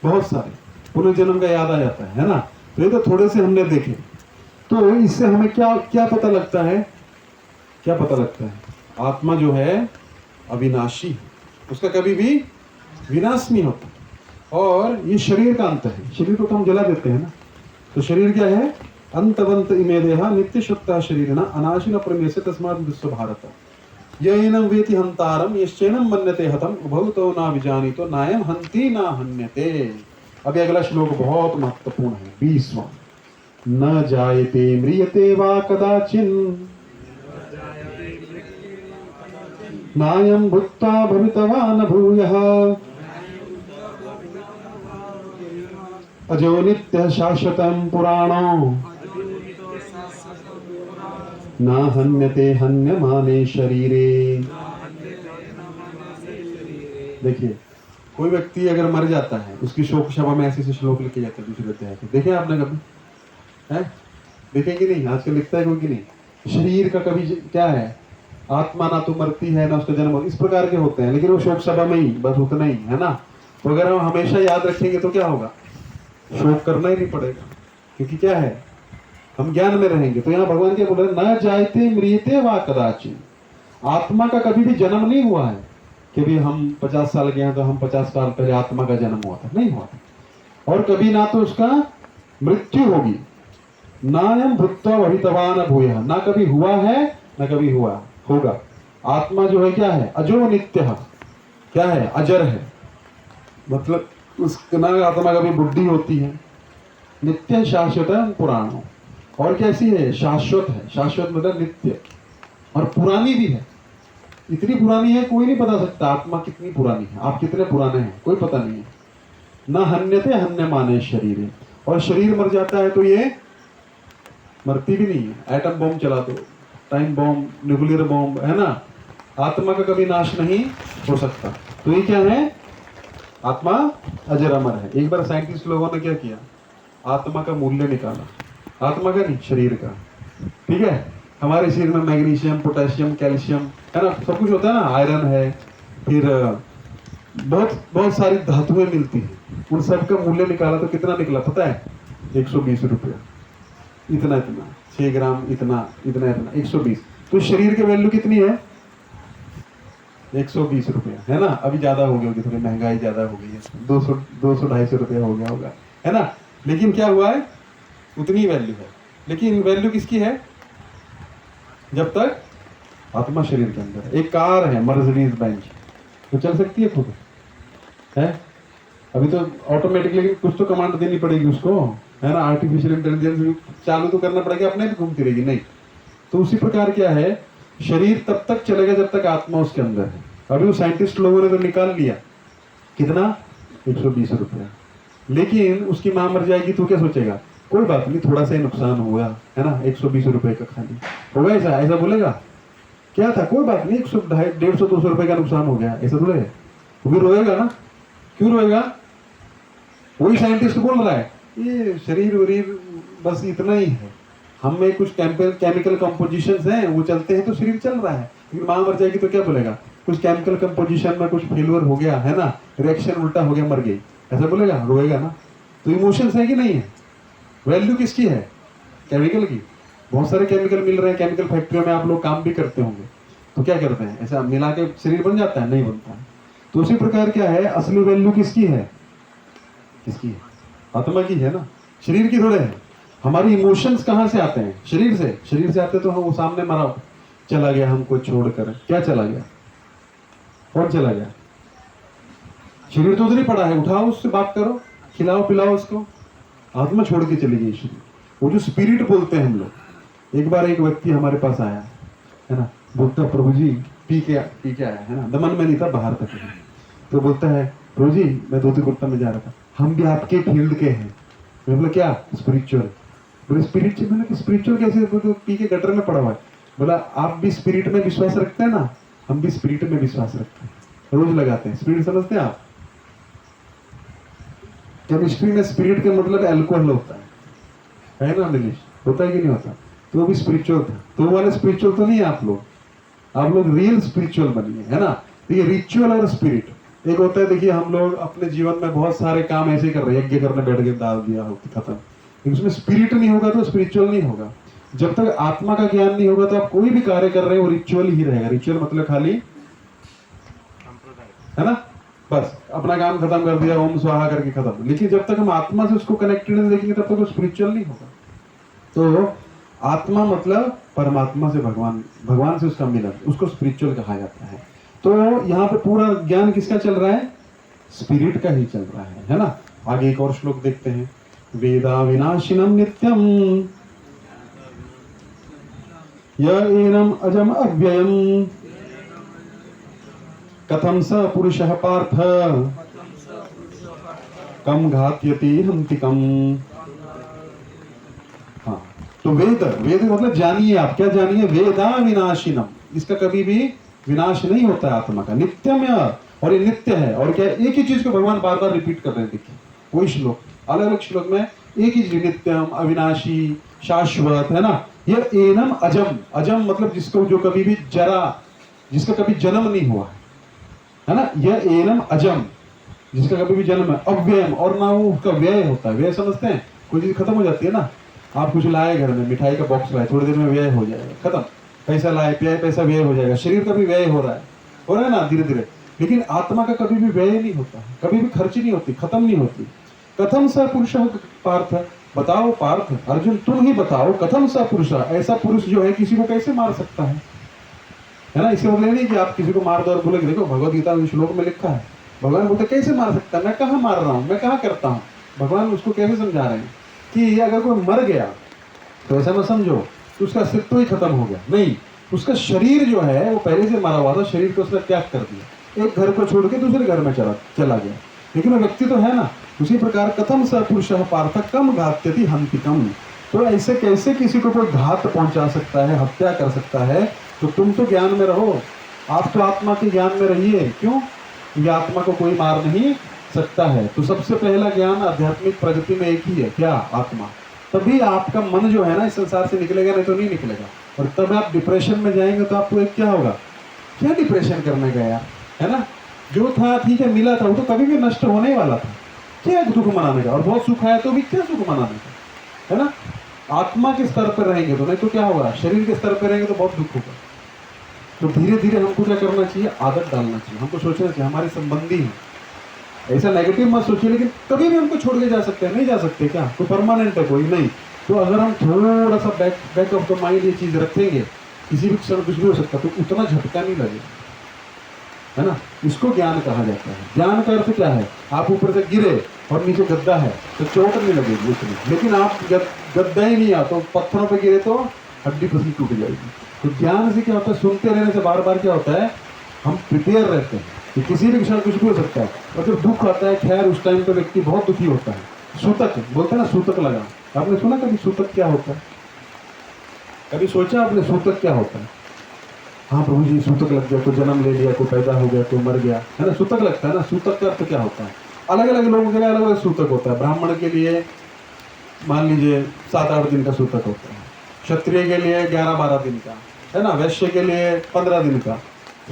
बहुत सारे पुनर्जन्म का याद आ जाता है ना। तो ये तो थोड़े से हमने देखे। तो इससे हमें क्या क्या पता लगता है? क्या पता लगता है? आत्मा जो है अविनाशी है, उसका कभी भी विनाश नहीं होता। और ये शरीर का अंत है, शरीर को तो हम जला देते हैं ना। तो शरीर क्या है? अंतवंत इमे देहा नित्य शुक्ता शरीरना अनाशिन प्रमेय तस्मात् विश्व भारत यैनम वेति हंतारम यश्चैनम मन्यते हतम उभौतो ना विजानीतो नायम हंति ना हन्यते। अभी अगला श्लोक बहुत महत्वपूर्ण है, 20वां। न जायते म्रियते वा कदाचिन नायम भुक्ता भवितवा न भूयः अजो नित्य शाश्वतम पुराणो ना हन्यते हन्यमाने शरीरे। देखिए, कोई व्यक्ति अगर मर जाता है, उसकी शोक सभा में ऐसे श्लोक लिखे जाते हैं दूसरे अध्याय के। देखे आपने कभी? है देखेंगे नहीं, आजकल लिखता है कोई कि नहीं। शरीर का कभी क्या है, आत्मा ना तो मरती है ना उसका जन्म, इस प्रकार के होते हैं, लेकिन वो शोक सभा में ही बस उतना ही है ना। तो अगर हम हमेशा याद रखेंगे तो क्या होगा? शोक करना ही नहीं पड़ेगा, क्योंकि क्या है, हम ज्ञान में रहेंगे। तो यहाँ भगवान क्या बोल रहे हैं? न जायते म्रियते वा कदाचिन। आत्मा का कभी भी जन्म नहीं हुआ है कि भी हम 50 साल के हैं तो हम 50 साल पहले आत्मा का जन्म हुआ था, नहीं हुआ था। और कभी ना तो उसका मृत्यु होगी, नायम भूत्वा भवितवा न भूयः, ना कभी हुआ है ना कभी हुआ होगा। आत्मा जो है क्या है? अजो नित्य, क्या है? अजर है। मतलब उसका ना आत्मा कभी बुद्धि होती है। नित्य शाश्वत पुराण, और कैसी है? शाश्वत है। शाश्वत मतलब नित्य, और पुरानी भी है। इतनी पुरानी है कोई नहीं बता सकता आत्मा कितनी पुरानी है, आप कितने पुराने हैं कोई पता नहीं है। न हन्यते हन्यमाने शरीर, और शरीर मर जाता है तो ये मरती भी नहीं है। एटम बॉम्ब चला दो, टाइम बॉम्ब, न्यूक्लियर बॉम्ब, है ना, आत्मा का कभी नाश नहीं हो सकता। तो ये क्या है? आत्मा अजर अमर है। एक बार साइंटिस्ट लोगों ने क्या किया, आत्मा का मूल्य निकाला, आत्मा का नहीं, शरीर का। ठीक है, हमारे शरीर में मैग्नीशियम, पोटेशियम, कैल्शियम, है ना, सब कुछ होता है ना, आयरन है, फिर बहुत बहुत सारी धातुएं मिलती हैं। उन सब का मूल्य निकाला तो कितना निकला पता है? 120 रुपया। इतना इतना 6 ग्राम, इतना इतना इतना 120। तो शरीर की वैल्यू कितनी है? 120 रुपया, है ना। अभी ज्यादा हो गई होगी, थोड़ी महंगाई ज्यादा हो गई है, 200-250 रुपया हो गया होगा, है ना। लेकिन क्या हुआ है? उतनी वैल्यू है। लेकिन वैल्यू किसकी है? जब तक आत्मा शरीर के अंदर है। एक कार है मर्सिडीज बेंज, तो चल सकती है खुद, है। अभी तो ऑटोमेटिकली कुछ तो कमांड देनी पड़ेगी उसको, है ना, आर्टिफिशियल इंटेलिजेंस चालू तो करना पड़ेगा, अपने भी घूमती रहेगी नहीं। तो उसी प्रकार क्या है, शरीर तब तक चलेगा जब तक आत्मा उसके अंदर है। अभी वो साइंटिस्ट लोगों ने तो निकाल लिया, कितना? 120 रुपया। लेकिन उसकी मां मर जाएगी तो क्या सोचेगा? कोई बात नहीं, थोड़ा सा ही नुकसान हुआ, है ना, 120 रुपए का खाली होगा, ऐसा ऐसा बोलेगा? क्या था, कोई बात नहीं, 100, 150, 200 रुपए का नुकसान हो गया, ऐसा बोलेगा? वो भी रोएगा ना। क्यों रोएगा? वही साइंटिस्ट बोल रहा है ये शरीर वरीर बस इतना ही है, हम में कुछ केमिकल कंपोजिशंस हैं, वो चलते हैं तो शरीर चल रहा है। लेकिन मां मर जाएगी तो क्या बोलेगा? कुछ केमिकल कंपोजिशन में कुछ फेलियर हो गया, है ना, रिएक्शन उल्टा हो गया, मर गई, ऐसा बोलेगा? रोएगा ना। तो इमोशंस है कि नहीं है? वैल्यू किसकी है? केमिकल की। बहुत सारे केमिकल मिल रहे हैं, केमिकल फैक्ट्रियों में आप लोग काम भी करते होंगे, तो क्या करते हैं, ऐसा मिला के शरीर बन जाता है? नहीं बनता है। तो उसी प्रकार क्या है, असली वैल्यू किसकी है? किसकी है? आत्मा की है ना, शरीर की थोड़े है। हमारी इमोशंस कहाँ से आते हैं? शरीर से। शरीर से आते तो हम वो सामने मरा चला गया हमको छोड़कर, क्या चला गया? कौन चला गया? शरीर तो उधर ही पड़ा है, उठाओ उससे बात करो, खिलाओ पिलाओ उसको। आत्मा छोड़ के चली गई शरीर, वो जो स्पिरिट बोलते हैं हम लोग। एक बार एक व्यक्ति हमारे पास आया, है ना, बोलता प्रभु जी पी के आया, है ना, दमन में नहीं था, बाहर तक। तो बोलता है प्रभु जी मैं धोती कुर्ता में जा रहा था, हम भी आपके फील्ड के हैं। मैं बोला क्या? स्पिरिचुअल। बोले स्पिरिचुअल? मैंने स्पिरिचुअल कैसे? तो पी के गटर में पड़ा हुआ है। बोला आप भी स्पिरिट में विश्वास रखते हैं ना? हम भी स्पिरिट में विश्वास रखते हैं, रोज लगाते हैं। स्पिरिट समझते हैं आप? केमिस्ट्री में स्पिरिट का मतलब अल्कोहल होता है ना नीलेश? होता है कि नहीं होता? तो वो भी स्पिरिचुअल था। तो वो वाले स्पिरिचुअल तो नहीं है आप लोग रियल स्पिरिचुअल बनिए, है ना? देखिए रिचुअल और स्पिरिट एक होता है। देखिए हम लोग अपने जीवन में बहुत सारे काम ऐसे कर रहे हैं, यज्ञ करने बैठ के डाल दिया खत्म। लेकिन उसमें स्पिरिट नहीं होगा तो स्पिरिचुअल नहीं होगा। जब तक आत्मा का ज्ञान नहीं होगा तो आप कोई भी कार्य कर रहे हैं वो रिचुअल ही रहेगा। रिचुअल मतलब खाली, है ना, बस अपना काम खत्म कर दिया, ओम स्वाहा करके खत्म। लेकिन जब तक हम आत्मा से उसको कनेक्टेड नहीं देखेंगे तब तक वो स्पिरिचुअल नहीं होगा। तो आत्मा मतलब परमात्मा से भगवान, भगवान से उसका मिलन, उसको स्पिरिचुअल कहा जाता है। तो यहाँ पे पूरा ज्ञान किसका चल रहा है? स्पिरिट का ही चल रहा है ना? आगे एक और श्लोक देखते हैं। वेदा विनाशिनम नित्यम य एनम अजम अव्ययम कथम स पुरुषः पार्थ कम घात्यति हन्ति कम। हाँ, तो वेद मतलब जानिए आप। क्या जानिए? वेदा विनाशिनम, इसका कभी भी विनाश नहीं होता है आत्मा का। नित्यम, और ये नित्य है। और क्या, एक ही चीज को भगवान बार बार रिपीट कर रहे हैं। देखिए वही श्लोक, अलग अलग श्लोक में एक ही चीज, नित्यम, अविनाशी, शाश्वत, है ना? ये एनम अजम, अजम मतलब जिसको, जो कभी भी जरा, जिसका कभी जन्म नहीं हुआ है ना? यह एनम अजम, जिसका कभी भी जन्म है। अव्ययम, और ना वो उसका व्यय होता है। व्यय समझते हैं? कोई चीज खत्म हो जाती है ना, आप कुछ लाए घर में, मिठाई का बॉक्स लाए, थोड़ी देर में व्यय हो जाएगा, खत्म। पैसा लाए, पैसा व्यय हो जाएगा। शरीर का भी व्यय हो रहा है ना धीरे धीरे। लेकिन आत्मा का कभी भी व्यय नहीं होता, कभी भी खर्च नहीं होती, खत्म नहीं होती। कथम सा पुरुष पार्थ, बताओ पार्थ, अर्जुन तुम ही बताओ, कथम सा पुरुष, ऐसा पुरुष जो है किसी को कैसे मार सकता है ना? इसका मतलब नहीं कि आप किसी को मार दो और बोले, देखो भगवद गीता में श्लोक में लिखा है। भगवान बोलते कैसे मार सकता है? मैं कहाँ मार रहा हूँ, मैं कहाँ करता हूँ? भगवान उसको कैसे समझा रहे हैं कि अगर कोई मर गया तो ऐसा मत समझो कि उसका अस्तित्व ही खत्म हो गया। नहीं, उसका शरीर जो है वो पहले से मरा हुआ था, शरीर को उसने त्याग कर दिया, एक घर को छोड़ के दूसरे घर में चला गया। लेकिन वो व्यक्ति तो है ना। उसी प्रकार कथम स पुरुषः पार्थ कम घात्यति हन्ति कम। तो ऐसे कैसे किसी को कोई घात पहुंचा सकता है, हत्या कर सकता है? तो तुम तो ज्ञान में रहो, आप तो आत्मा के ज्ञान में रहिए। क्यों? ये आत्मा को कोई मार नहीं सकता है। तो सबसे पहला ज्ञान आध्यात्मिक प्रगति में एक ही है, क्या? आत्मा। तभी आपका मन जो है ना इस संसार से निकलेगा, नहीं तो नहीं निकलेगा। और तब आप डिप्रेशन में जाएंगे तो आपको एक क्या होगा? क्या डिप्रेशन करने गया, है ना? जो था ठीक है, मिला था, वो तो कभी भी नष्ट होने वाला था। क्या दुख मनाने का? और बहुत सुख आया तो भी क्या सुख मनाने का, है ना? आत्मा के स्तर पर रहेंगे तो, नहीं तो क्या होगा? शरीर के स्तर पर रहेंगे तो बहुत दुख होगा। तो धीरे धीरे हमको क्या करना चाहिए? आदत डालना चाहिए। हमको सोचना चाहिए हमारे संबंधी हैं, ऐसा नेगेटिव मत सोचिए। लेकिन कभी भी हमको छोड़ के जा सकते हैं, नहीं जा सकते क्या? कोई परमानेंट है कोई नहीं। तो अगर हम थोड़ा सा बैक ऑफ द माइंड ये चीज रखेंगे, किसी भी क्षण कुछ भी हो सकता है, तो उतना झटका नहीं लगेगा, है ना? इसको ज्ञान कहा जाता है। ज्ञान का अर्थ क्या है? आप ऊपर से गिरे और नीचे गद्दा है तो चोट नहीं लगेगी उतनी। लेकिन आप गद्दा ही नहीं आ तो पत्थरों पे गिरे तो हड्डी पसली टूट जाएगी। तो ज्ञान से क्या होता है? सुनते रहने से बार बार क्या होता है? हम प्रिपेयर रहते हैं कि किसी भी क्षण कुछ भी हो सकता है। और जब दुख आता है, खैर उस टाइम पे व्यक्ति बहुत दुखी होता है। सूतक बोलते हैं ना, सूतक लगा। आपने सुना कभी सूतक क्या होता है? कभी सोचा आपने सूतक क्या होता है? हाँ प्रभु जी, सूतक लग गया, कोई जन्म ले लिया, कोई पैदा हो गया, कोई मर गया, है ना? सूतक लगता है ना। सूतक का अर्थ क्या होता है? अलग अलग लोगों के लिए अलग अलग सूतक होता है। ब्राह्मण के लिए मान लीजिए 7-8 दिन का सूतक होता है, क्षत्रिय के लिए 11-12 दिन का, है ना? वैश्य के लिए 15 दिन का,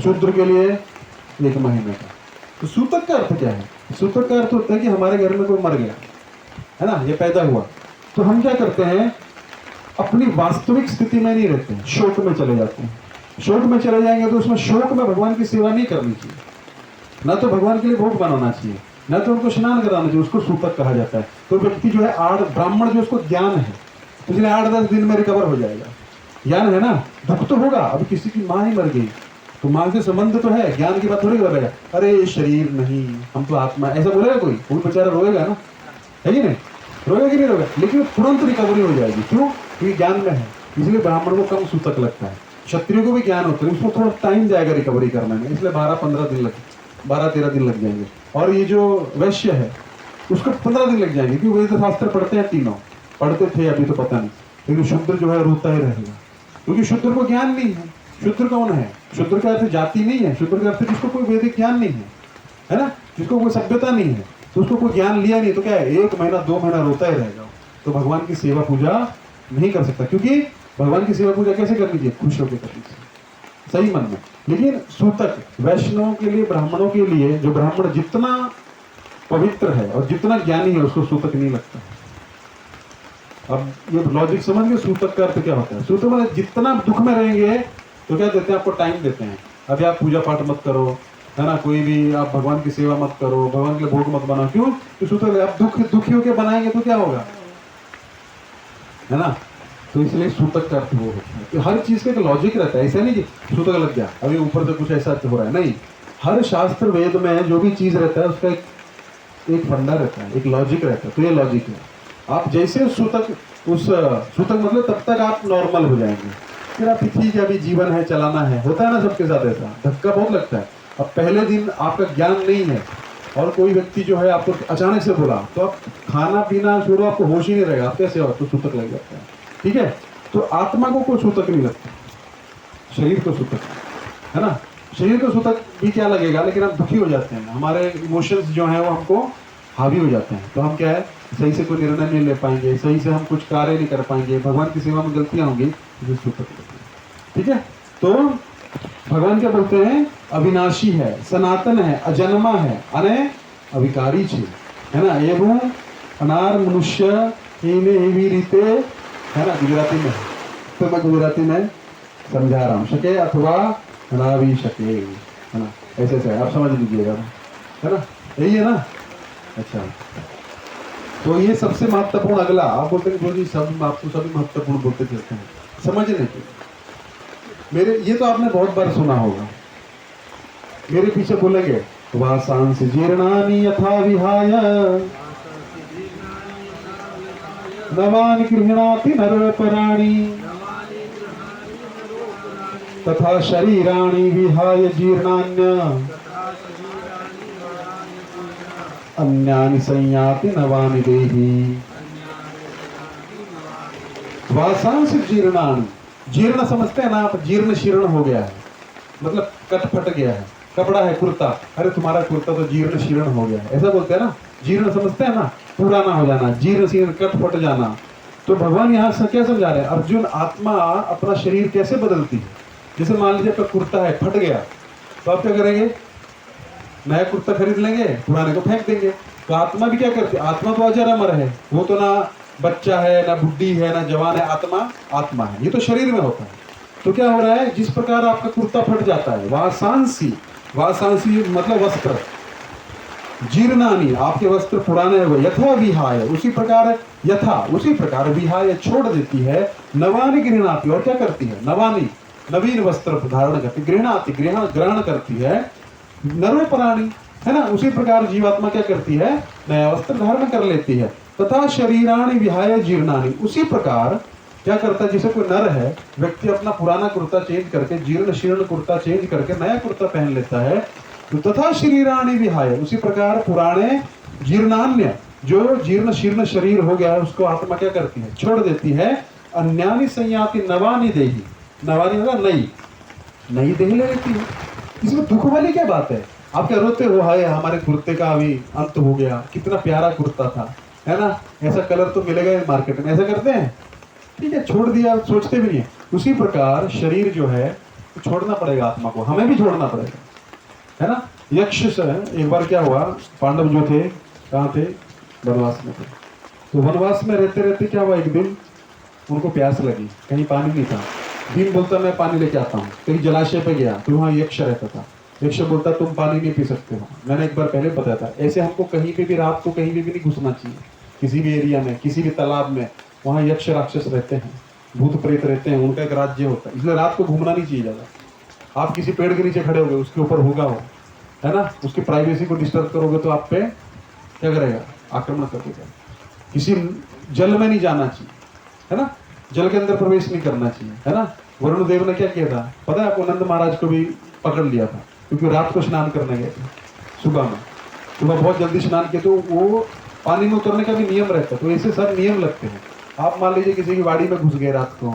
शूद्र के लिए 1 महीने का। तो सूतक का अर्थ क्या है? सूतक का अर्थ होता है कि हमारे घर में कोई मर गया, है ना, ये पैदा हुआ, तो हम क्या करते हैं? अपनी वास्तविक स्थिति में नहीं रहते हैं, शोक में चले जाते हैं। शोक में चले जाएंगे तो उसमें शोक में भगवान की सेवा नहीं करनी चाहिए, ना तो भगवान के लिए भोग बनाना चाहिए, ना तो उनको स्नान कराना चाहिए। उसको सूतक कहा जाता है। तो व्यक्ति जो है ब्राह्मण जो उसको ज्ञान है, इसलिए 8-10 दिन में रिकवर हो जाएगा। ज्ञान है ना, दुख तो होगा। अब किसी की माँ ही मर गई तो माँ से संबंध तो है, ज्ञान की बात थोड़ी करेगा। अरे ये शरीर नहीं, हम तो आत्मा, ऐसा बोलेगा कोई? कोई बेचारा रोएगा ना, है कि नहीं? रोएगा कि नहीं रोएगा? लेकिन तुरंत रिकवरी हो जाएगी। क्यों? क्योंकि ज्ञान में है। इसलिए ब्राह्मण को कम सूतक लगता है। क्षत्रिय को भी ज्ञान होता है, उसको थोड़ा टाइम जाएगा रिकवरी करने में, इसलिए 12-15 दिन 12-13 दिन लग जाएंगे। और ये जो वैश्य है उसको 15 दिन लग जाएंगे, क्योंकि वेद शास्त्र पढ़ते हैं, तीनों पढ़ते थे, अभी तो पता नहीं। लेकिन शूद्र जो है रोता ही रहेगा, क्योंकि शूद्र को ज्ञान नहीं है। शूद्र कौन है? शूद्र का अर्थ जाति नहीं है, शूद्र का अर्थ जिसको कोई वैदिक ज्ञान नहीं है, है ना, जिसको कोई सभ्यता नहीं है। तो उसको कोई ज्ञान लिया नहीं तो क्या है, 1 महीना 2 महीना रोता ही रहेगा, तो भगवान की सेवा पूजा नहीं कर सकता। क्योंकि भगवान की सेवा पूजा कैसे करनी चाहिए, खुश होकर करनी चाहिए, सही मन में। लेकिन सूतक वैष्णवों के लिए, ब्राह्मणों के लिए, जो ब्राह्मण जितना पवित्र है और जितना ज्ञानी है उसको सूतक नहीं लगता। अब ये लॉजिक समझ गए, सूतक का अर्थ क्या होता है। सूतक मतलब जितना दुख में रहेंगे तो क्या देते हैं, आपको टाइम देते हैं, अभी आप पूजा पाठ मत करो, है ना, कोई भी आप भगवान की सेवा मत करो, भगवान के भोग मत बनाओ। क्यों, तो सूतक आप दुखी होकर बनाएंगे तो क्या होगा, है ना। तो इसलिए सूतक का अर्थ वो होता है कि हर चीज का एक लॉजिक रहता है। ऐसा नहीं कि सूतक लग गया अभी ऊपर से कुछ ऐसा हो रहा है, नहीं। हर शास्त्र वेद में जो भी चीज रहता है उसका एक फंडा रहता है, एक लॉजिक रहता है। तो ये लॉजिक है। आप जैसे सूतक मतलब तब तक आप नॉर्मल हो जाएंगे, फिर आप ठीक है अभी जीवन है, चलाना है, होता है ना सबके साथ ऐसा, धक्का बहुत लगता है। अब पहले दिन आपका ज्ञान नहीं है और कोई व्यक्ति जो है आपको अचानक से बोला तो आप खाना पीना छोड़ो, आपको होश ही नहीं रहेगा, आप कैसे हो, तो सूतक लग जाता है। ठीक है, तो आत्मा को कोई सूतक नहीं लगता, शरीर को सूतक है ना। शरीर को सूतक भी क्या लगेगा, लेकिन हम दुखी हो जाते हैं, हमारे इमोशंस जो हैं वो हमको हावी हो जाते हैं, तो हम क्या है, सही से कोई निर्णय नहीं ले पाएंगे, सही से हम कुछ कार्य नहीं कर पाएंगे, भगवान की सेवा में गलतियां होंगी, जो सूतक लगेगा। ठीक है, तो भगवान क्या बोलते हैं, अविनाशी है, सनातन है, अजन्मा है, अने अविकारी छे, है ना। एवं अनार मनुष्य एवी रीते, है ना, गुजराती में, तो मैं गुजराती में समझा रहा हूँ, शके अथवा अनावी शके, है ना, ऐसे से आप समझ लीजिएगा, है ना, यही है ना। अच्छा, तो ये सबसे महत्वपूर्ण अगला, आप बोलते हैं जो जी सब आपको सभी महत्वपूर्ण बोलते चलते हैं, समझने के मेरे, ये तो आपने बहुत बार सुना होगा, मेरे पीछे बोलेंगे, वासांस जीर्णानि यथा विहाय नवानि गृह्णाति नरपराणि तथा शरीराणि विहाय जीर्णान्य अन्यानि संयाति नवानि देहि। वासांस जीर्णानि, जीर्ण समझते हैं ना आप, जीर्ण शीर्ण हो गया है, मतलब कट फट गया है, कपड़ा है कुर्ता, अरे तुम्हारा कुर्ता तो जीर्ण शीर्ण हो गया है, ऐसा बोलते हैं ना, जीर्ण समझते हैं ना, पुराना हो जाना, जीर्ण शीर्ण, कट फट जाना। तो भगवान यहाँ से क्या समझा रहे हैं, अर्जुन आत्मा अपना शरीर कैसे बदलती है। जैसे मान लीजिए आपका कुर्ता है, फट गया, तो आप क्या करेंगे, नया कुर्ता खरीद लेंगे, पुराने को फेंक देंगे। तो आत्मा भी क्या करती है, आत्मा तो अजर अमर है, वो तो ना बच्चा है, ना बुढ़ी है, ना जवान है, आत्मा आत्मा है, ये तो शरीर में होता है। तो क्या हो रहा है, जिस प्रकार आपका कुर्ता फट जाता है, वासांसी, वासांसी मतलब वस्त्र, जीर्णानि आपके वस्त्र पुराने हुए, यथा विहाय उसी प्रकार, यथा उसी प्रकार विहाय छोड़ देती है, नवानि गृह्णाति और क्या करती है, नवानि नवीन वस्त्र धारण करती, गृह्णाति ग्रहण करती है, नरोपराणि, है ना, उसी प्रकार जीवात्मा क्या करती है, नया वस्त्र धारण कर लेती है। तथा शरीराणि विहाय जीर्णानि, उसी प्रकार क्या करता है, जैसे कोई नर है, व्यक्ति अपना पुराना कुर्ता चेंज करके जीर्ण शीर्ण कुर्ता चेंज करके नया कुर्ता पहन लेता है, तो तथा शरीराणि विहाय उसी प्रकार पुराने जीर्णान्य, जो जीर्ण शीर्ण शरीर हो गया है उसको आत्मा क्या करती है, छोड़ देती है। अन्यानि संयाति नवानि देहि, नवानि मतलब नई नई देह ले लेती है। इसमें दुख वाली क्या बात है, आप क्या रोते हो, हाय हमारे कुर्ते का अभी अंत हो गया, कितना प्यारा कुर्ता था, है ना, ऐसा कलर तो मिलेगा मार्केट में, ऐसा करते हैं, ठीक है, छोड़ दिया, सोचते भी नहीं है। उसी प्रकार शरीर जो है तो छोड़ना पड़ेगा आत्मा को, हमें भी छोड़ना पड़ेगा, है ना। यक्ष से एक बार क्या हुआ, पांडव जो थे कहाँ थे, वनवास में थे, तो वनवास में रहते रहते क्या हुआ, एक दिन उनको प्यास लगी, कहीं पानी नहीं था, भीम बोलता मैं पानी लेके आता हूँ, कहीं जलाशय पे गया तो वहाँ यक्ष रहता था, यक्ष बोलता तुम पानी नहीं पी सकते हो, मैंने एक बार पहले बताया था, ऐसे हमको कहीं पे भी रात को कहीं भी नहीं घुसना चाहिए, किसी भी एरिया में, किसी भी तालाब में, वहाँ यक्ष राक्षस रहते हैं, भूत प्रेत रहते हैं, उनका एक राज्य होता है, इसलिए रात को घूमना नहीं चाहिए ज़्यादा। आप किसी पेड़ के नीचे खड़े हो गए, उसके ऊपर होगा वो, है ना, उसकी प्राइवेसी को डिस्टर्ब करोगे तो आप पे क्या करेगा, आक्रमण कर देगा। किसी जल में नहीं जाना चाहिए, है ना, जल के अंदर प्रवेश नहीं करना चाहिए, है ना। वरुण देव ने क्या किया था पता है आपको, नंद महाराज को भी पकड़ लिया था, क्योंकि रात को स्नान करने गए थे, सुबह बहुत जल्दी स्नान किया, तो वो पानी में उतरने का भी नियम रहता है, तो ऐसे सब नियम लगते हैं। आप मान लीजिए किसी की वाड़ी में घुस गए रात को,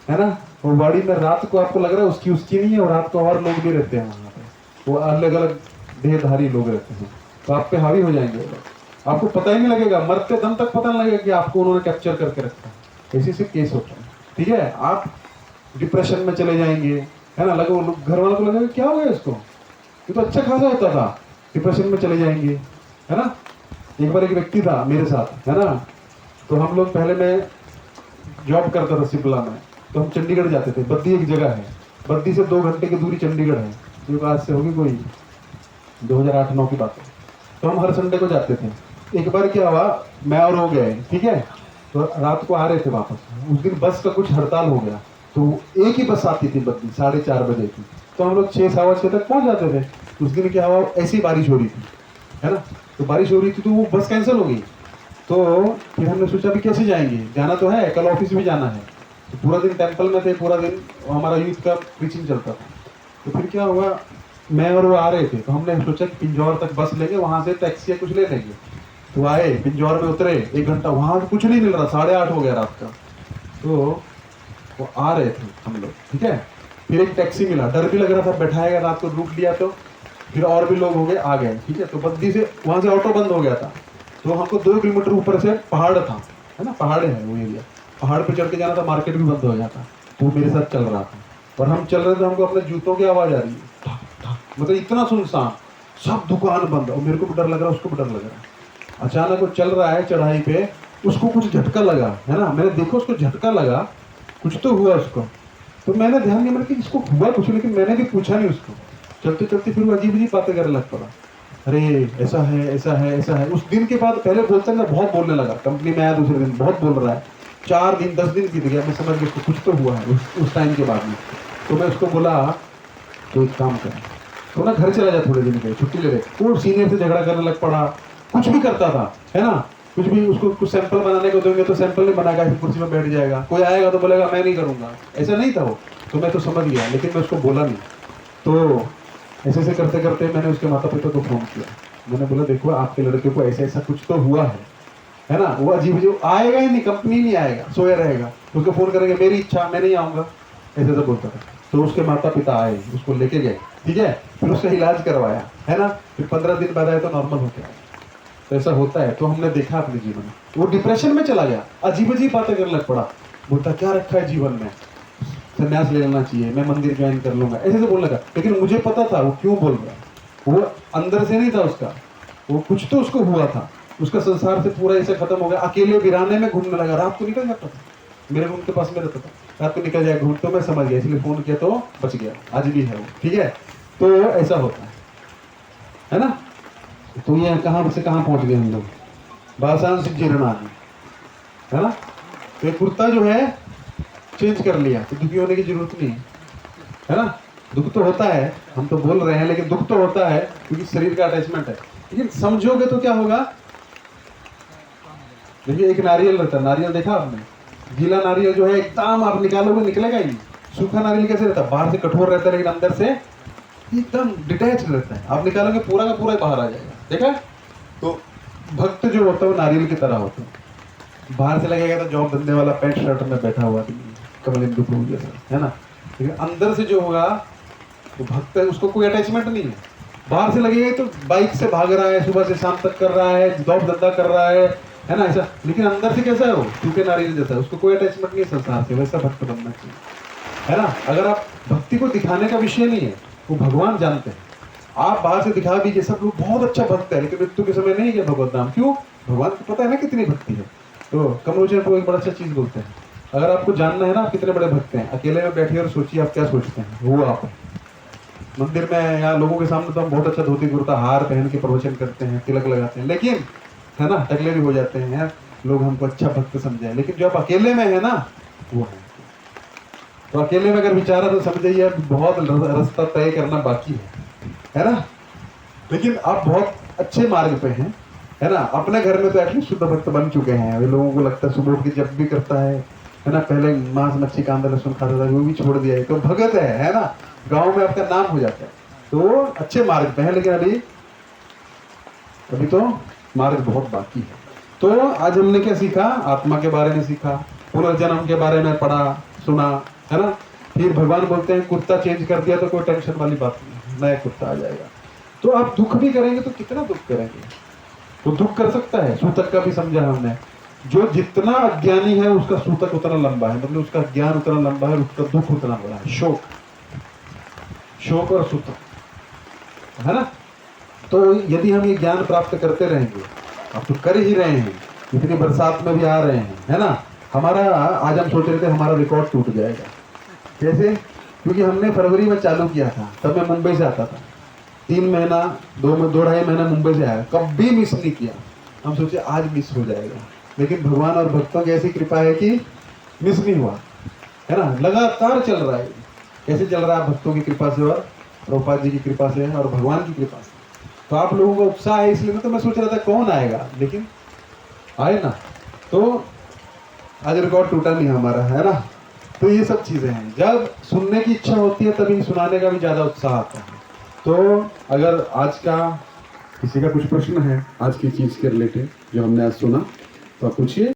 है ना, वो वाड़ी में रात को आपको लग रहा है उसकी नहीं है, और रात को और लोग भी रहते हैं वहाँ पे, वो अलग अलग देहधारी लोग रहते हैं, तो आप पे हावी हो जाएंगे, आपको पता ही नहीं लगेगा, मरते दम तक पता नहीं लगेगा कि आपको उन्होंने कैप्चर करके रखा है। ऐसे से केस होता है, ठीक है। आप डिप्रेशन में चले जाएंगे, है ना, लगे घर वालों को लगेगा क्या हो गया इसको, ये तो अच्छा खासा होता था, डिप्रेशन में चले जाएंगे, है ना। एक बार एक व्यक्ति था मेरे साथ, है ना, तो हम लोग पहले मैं जॉब करता था शिमला में, तो हम चंडीगढ़ जाते थे। बद्दी एक जगह है, बद्दी से 2 घंटे की दूरी चंडीगढ़ है, जो आज से होगी कोई 2008-9 की बात है। तो हम हर संडे को जाते थे। एक बार क्या हुआ, मैं और हो गए, ठीक है, तो रात को आ रहे थे वापस, उस दिन बस का कुछ हड़ताल हो गया, तो एक ही बस आती थी बद्दी 4:30 बजे की, तो हम लोग 6-6:15 तक पहुंच जाते थे। उस दिन क्या हुआ, ऐसी बारिश हो रही थी, है ना, तो बारिश हो रही थी तो वो बस कैंसिल हो गई। तो फिर हमने सोचा भी कैसे जाएंगे, जाना तो है, कल ऑफिस भी जाना है। तो पूरा दिन टेम्पल में थे, पूरा दिन हमारा यूथ का प्रीचिंग चलता था। तो फिर क्या हुआ, मैं और वो आ रहे थे, तो हमने सोचा कि पिंजौर तक बस लेंगे, वहां से टैक्सी या कुछ ले लेंगे। तो आए, पिंजौर में उतरे, 1 घंटा वहां कुछ नहीं मिल रहा, 8:30 हो गया रात का। तो वो आ रहे थे हम लोग, ठीक है, फिर एक टैक्सी मिला, डर भी लग रहा था बैठाएगा, रात को रुक लिया तो फिर और भी लोग हो गए, आ गए, ठीक है। तो बद्दी से वहां से ऑटो बंद हो गया था, तो हमको 2 किलोमीटर ऊपर से पहाड़ था, है ना, पहाड़ है वो एरिया, पहाड़ पे चढ़ के जाना था, मार्केट भी बंद हो जाता। तो वो मेरे साथ चल रहा था और हम चल रहे थे, हमको अपने जूतों की आवाज आ रही है, ठक ठक, मतलब इतना सुनसान, सब दुकान बंद, और मेरे को भी डर लग रहा है, उसको भी डर लग रहा है। अचानक वो चल रहा है चढ़ाई पे, उसको कुछ झटका लगा, है ना, मैंने देखो उसको झटका लगा, कुछ तो हुआ उसको। तो मैंने ध्यान नहीं, मैंने कि इसको हुआ कुछ, लेकिन मैंने भी पूछा नहीं उसको। चलते चलते फिर वो अजीब अजीब बातें करने लग पड़ा, अरे ऐसा है ऐसा है ऐसा है। उस दिन के बाद पहले बोलता था, बहुत बोलने लगा, कंपनी में आया दूसरे दिन बहुत बोल रहा है, 4 दिन 10 दिन बीत गया, मैं समझ गया उसको कुछ तो हुआ है उस टाइम के बाद में। तो मैं उसको बोला तो एक काम कर, तो ना घर चला जा, थोड़े दिन के छुट्टी ले ले। वो सीनियर से झगड़ा करने लग पड़ा, कुछ भी करता था, है ना, कुछ भी, उसको कुछ सैंपल बनाने को देंगे तो सैंपल नहीं बनाएगा, फिर कुर्सी में बैठ जाएगा, कोई आएगा तो बोलेगा मैं नहीं करूंगा, ऐसा नहीं था वो। तो मैं तो समझ गया, लेकिन मैं उसको बोला नहीं। तो ऐसे ऐसे करते करते मैंने उसके माता पिता को फोन किया, मैंने बोला देखो आपके लड़के को ऐसा ऐसा कुछ तो हुआ है ना। वो अजीब अजीब आएगा ही नहीं, कंपनी नहीं आएगा, सोया रहेगा, उसको फोन करेंगे मेरी इच्छा, मैं नहीं आऊंगा, ऐसे ऐसे बोलता था। तो उसके माता पिता आए, उसको लेके गए, ठीक है, फिर उसका इलाज करवाया, है ना, फिर 15 दिन बाद आया तो नॉर्मल हो गया। तो ऐसा होता है, तो हमने देखा अपने जीवन में। वो डिप्रेशन में चला गया, अजीब अजीब बातें करने लग पड़ा, बोलता क्या रखा है जीवन में, संन्यास ले लेना चाहिए, मैं मंदिर ज्वाइन कर लूंगा, ऐसे से बोलने लगा। लेकिन मुझे पता था वो क्यों बोल रहा है, वो अंदर से नहीं था उसका, वो कुछ तो उसको हुआ था, उसका संसार से पूरा ऐसे खत्म हो गया, अकेले वीराने में घूमने लगा, रात को निकल जाता था, मेरे रूम के पास में रहता था, रात को निकल जाए घूम, तो मैं समझ गया, इसलिए फोन किया तो बच गया, आज भी है वो, ठीक है। तो ऐसा होता है ना। तो ये कहाँ से कहाँ पहुंच गए हम लोग, बासान से जीर्णानी, है ना। तो ये कुर्ता जो है चेंज कर लिया, तो दुखी होने की जरूरत नहीं है ना। दुख तो होता है, हम तो बोल रहे हैं, लेकिन दुख तो होता है क्योंकि शरीर का अटैचमेंट है। लेकिन समझोगे तो क्या होगा, देखिए एक नारियल रहता है, नारियल देखा आपने, गीला नारियल जो है एकदम आप निकालोगे निकलेगा ही नहीं। सूखा नारियल कैसे रहता है, बाहर से कठोर रहता है लेकिन अंदर से एकदम डिटैच रहता है, आप निकालोगे पूरा का पूरा बाहर आ जाएगा, देखा। तो भक्त जो होता है वो नारियल की तरह होता है, बाहर से लगेगा तो जॉब धंधे वाला पैंट शर्ट में बैठा हुआ कमलेंदु फूल जैसा, है ना, लेकिन अंदर से जो होगा वो भक्त है, उसको कोई अटैचमेंट नहीं है। बाहर से लगेगा तो बाइक से भाग रहा है, सुबह से शाम तक कर रहा है, जॉब धंधा कर रहा है ना, ऐसा, लेकिन अंदर से कैसा है वो, सूखे नारियल जैसा है, उसको कोई अटैचमेंट नहीं है संसार से, वैसा भक्त बनना चाहिए, है ना। अगर आप भक्ति को दिखाने का विषय नहीं है, वो भगवान जानते हैं, आप बाहर से दिखा दीजिए सब लोग बहुत अच्छा भक्त है, लेकिन मृत्यु के समय नहीं है भगवत नाम, क्यों, भगवान को पता है ना कितनी भक्ति है। तो कमलोचन को एक बड़ा अच्छा चीज बोलते हैं, अगर आपको जानना है ना आप कितने बड़े भक्त हैं, अकेले में बैठिए और सोचिए आप क्या सोचते हैं, वो आप मंदिर में या लोगों के सामने तो हम बहुत अच्छा धोती कुर्ता हार पहन के प्रवचन करते हैं, तिलक लगाते हैं, लेकिन है ना टकले भी हो जाते हैं यार, लोग हमको अच्छा भक्त समझे, लेकिन जो आप अकेले में है ना वो है। तो अकेले में अगर विचारा तो समझिए बहुत रास्ता तय करना बाकी है ना। लेकिन आप बहुत अच्छे मार्ग पे हैं, है ना। अपने घर में तो एटलीस्ट शुद्ध भक्त बन चुके हैं, वे लोगों को लगता है सुबह उठ के जब भी करता है ना, पहले मांस मच्छी कांदा लहसुन खाता था वो भी छोड़ दिया है, तो भगत है ना, गांव में आपका नाम हो जाता है, तो अच्छे मार्ग पे है। लेकिन अभी तो मार्ग बहुत बाकी है। तो आज हमने क्या सीखा, आत्मा के बारे में सीखा, पुनर्जन्म के बारे में पढ़ा सुना, है ना। फिर भगवान बोलते हैं कुर्ता चेंज कर दिया तो कोई टेंशन वाली बात नहीं, नया कुर्ता आ जाएगा। तो आप दुख भी करेंगे तो कितना दुख करेंगे, तो दुख कर सकता है। सूतक का भी समझा हमने, जो जितना अज्ञानी है उसका सूतक उतना लंबा है, मतलब उसका ज्ञान उतना लंबा है, उसका दुख उतना बड़ा है। शोक, शोक और सूतक, है ना। तो यदि हम ये ज्ञान प्राप्त करते रहेंगे, अब तो कर ही रहे हैं, इतनी बरसात में भी आ रहे हैं, है ना। हमारा आज हम सोच रहे थे हमारा रिकॉर्ड टूट जाएगा। कैसे? क्योंकि हमने फरवरी में चालू किया था, तब मैं मुंबई से आता था, 3 महीना 2-2.5 महीना मुंबई से आया, कभी मिस नहीं किया। हम सोचे आज मिस हो जाएगा, लेकिन भगवान और भक्तों की ऐसी कृपा है कि मिस नहीं हुआ, है ना। लगातार चल रहा है। कैसे चल रहा है? भक्तों की कृपा से और प्रभुपाद जी की कृपा से और भगवान की कृपा से। तो आप लोगों का उत्साह है, इसलिए तो मैं सोच रहा था कौन आएगा, लेकिन आए ना। तो आज रिकॉर्ड टूटा नहीं हमारा, है ना। तो ये सब चीजें हैं, जब सुनने की इच्छा होती है तभी सुनाने का भी ज्यादा उत्साह आता है। तो अगर आज का किसी का कुछ प्रश्न है आज की चीज के रिलेटेड जो हमने आज सुना, तो आप पूछिए।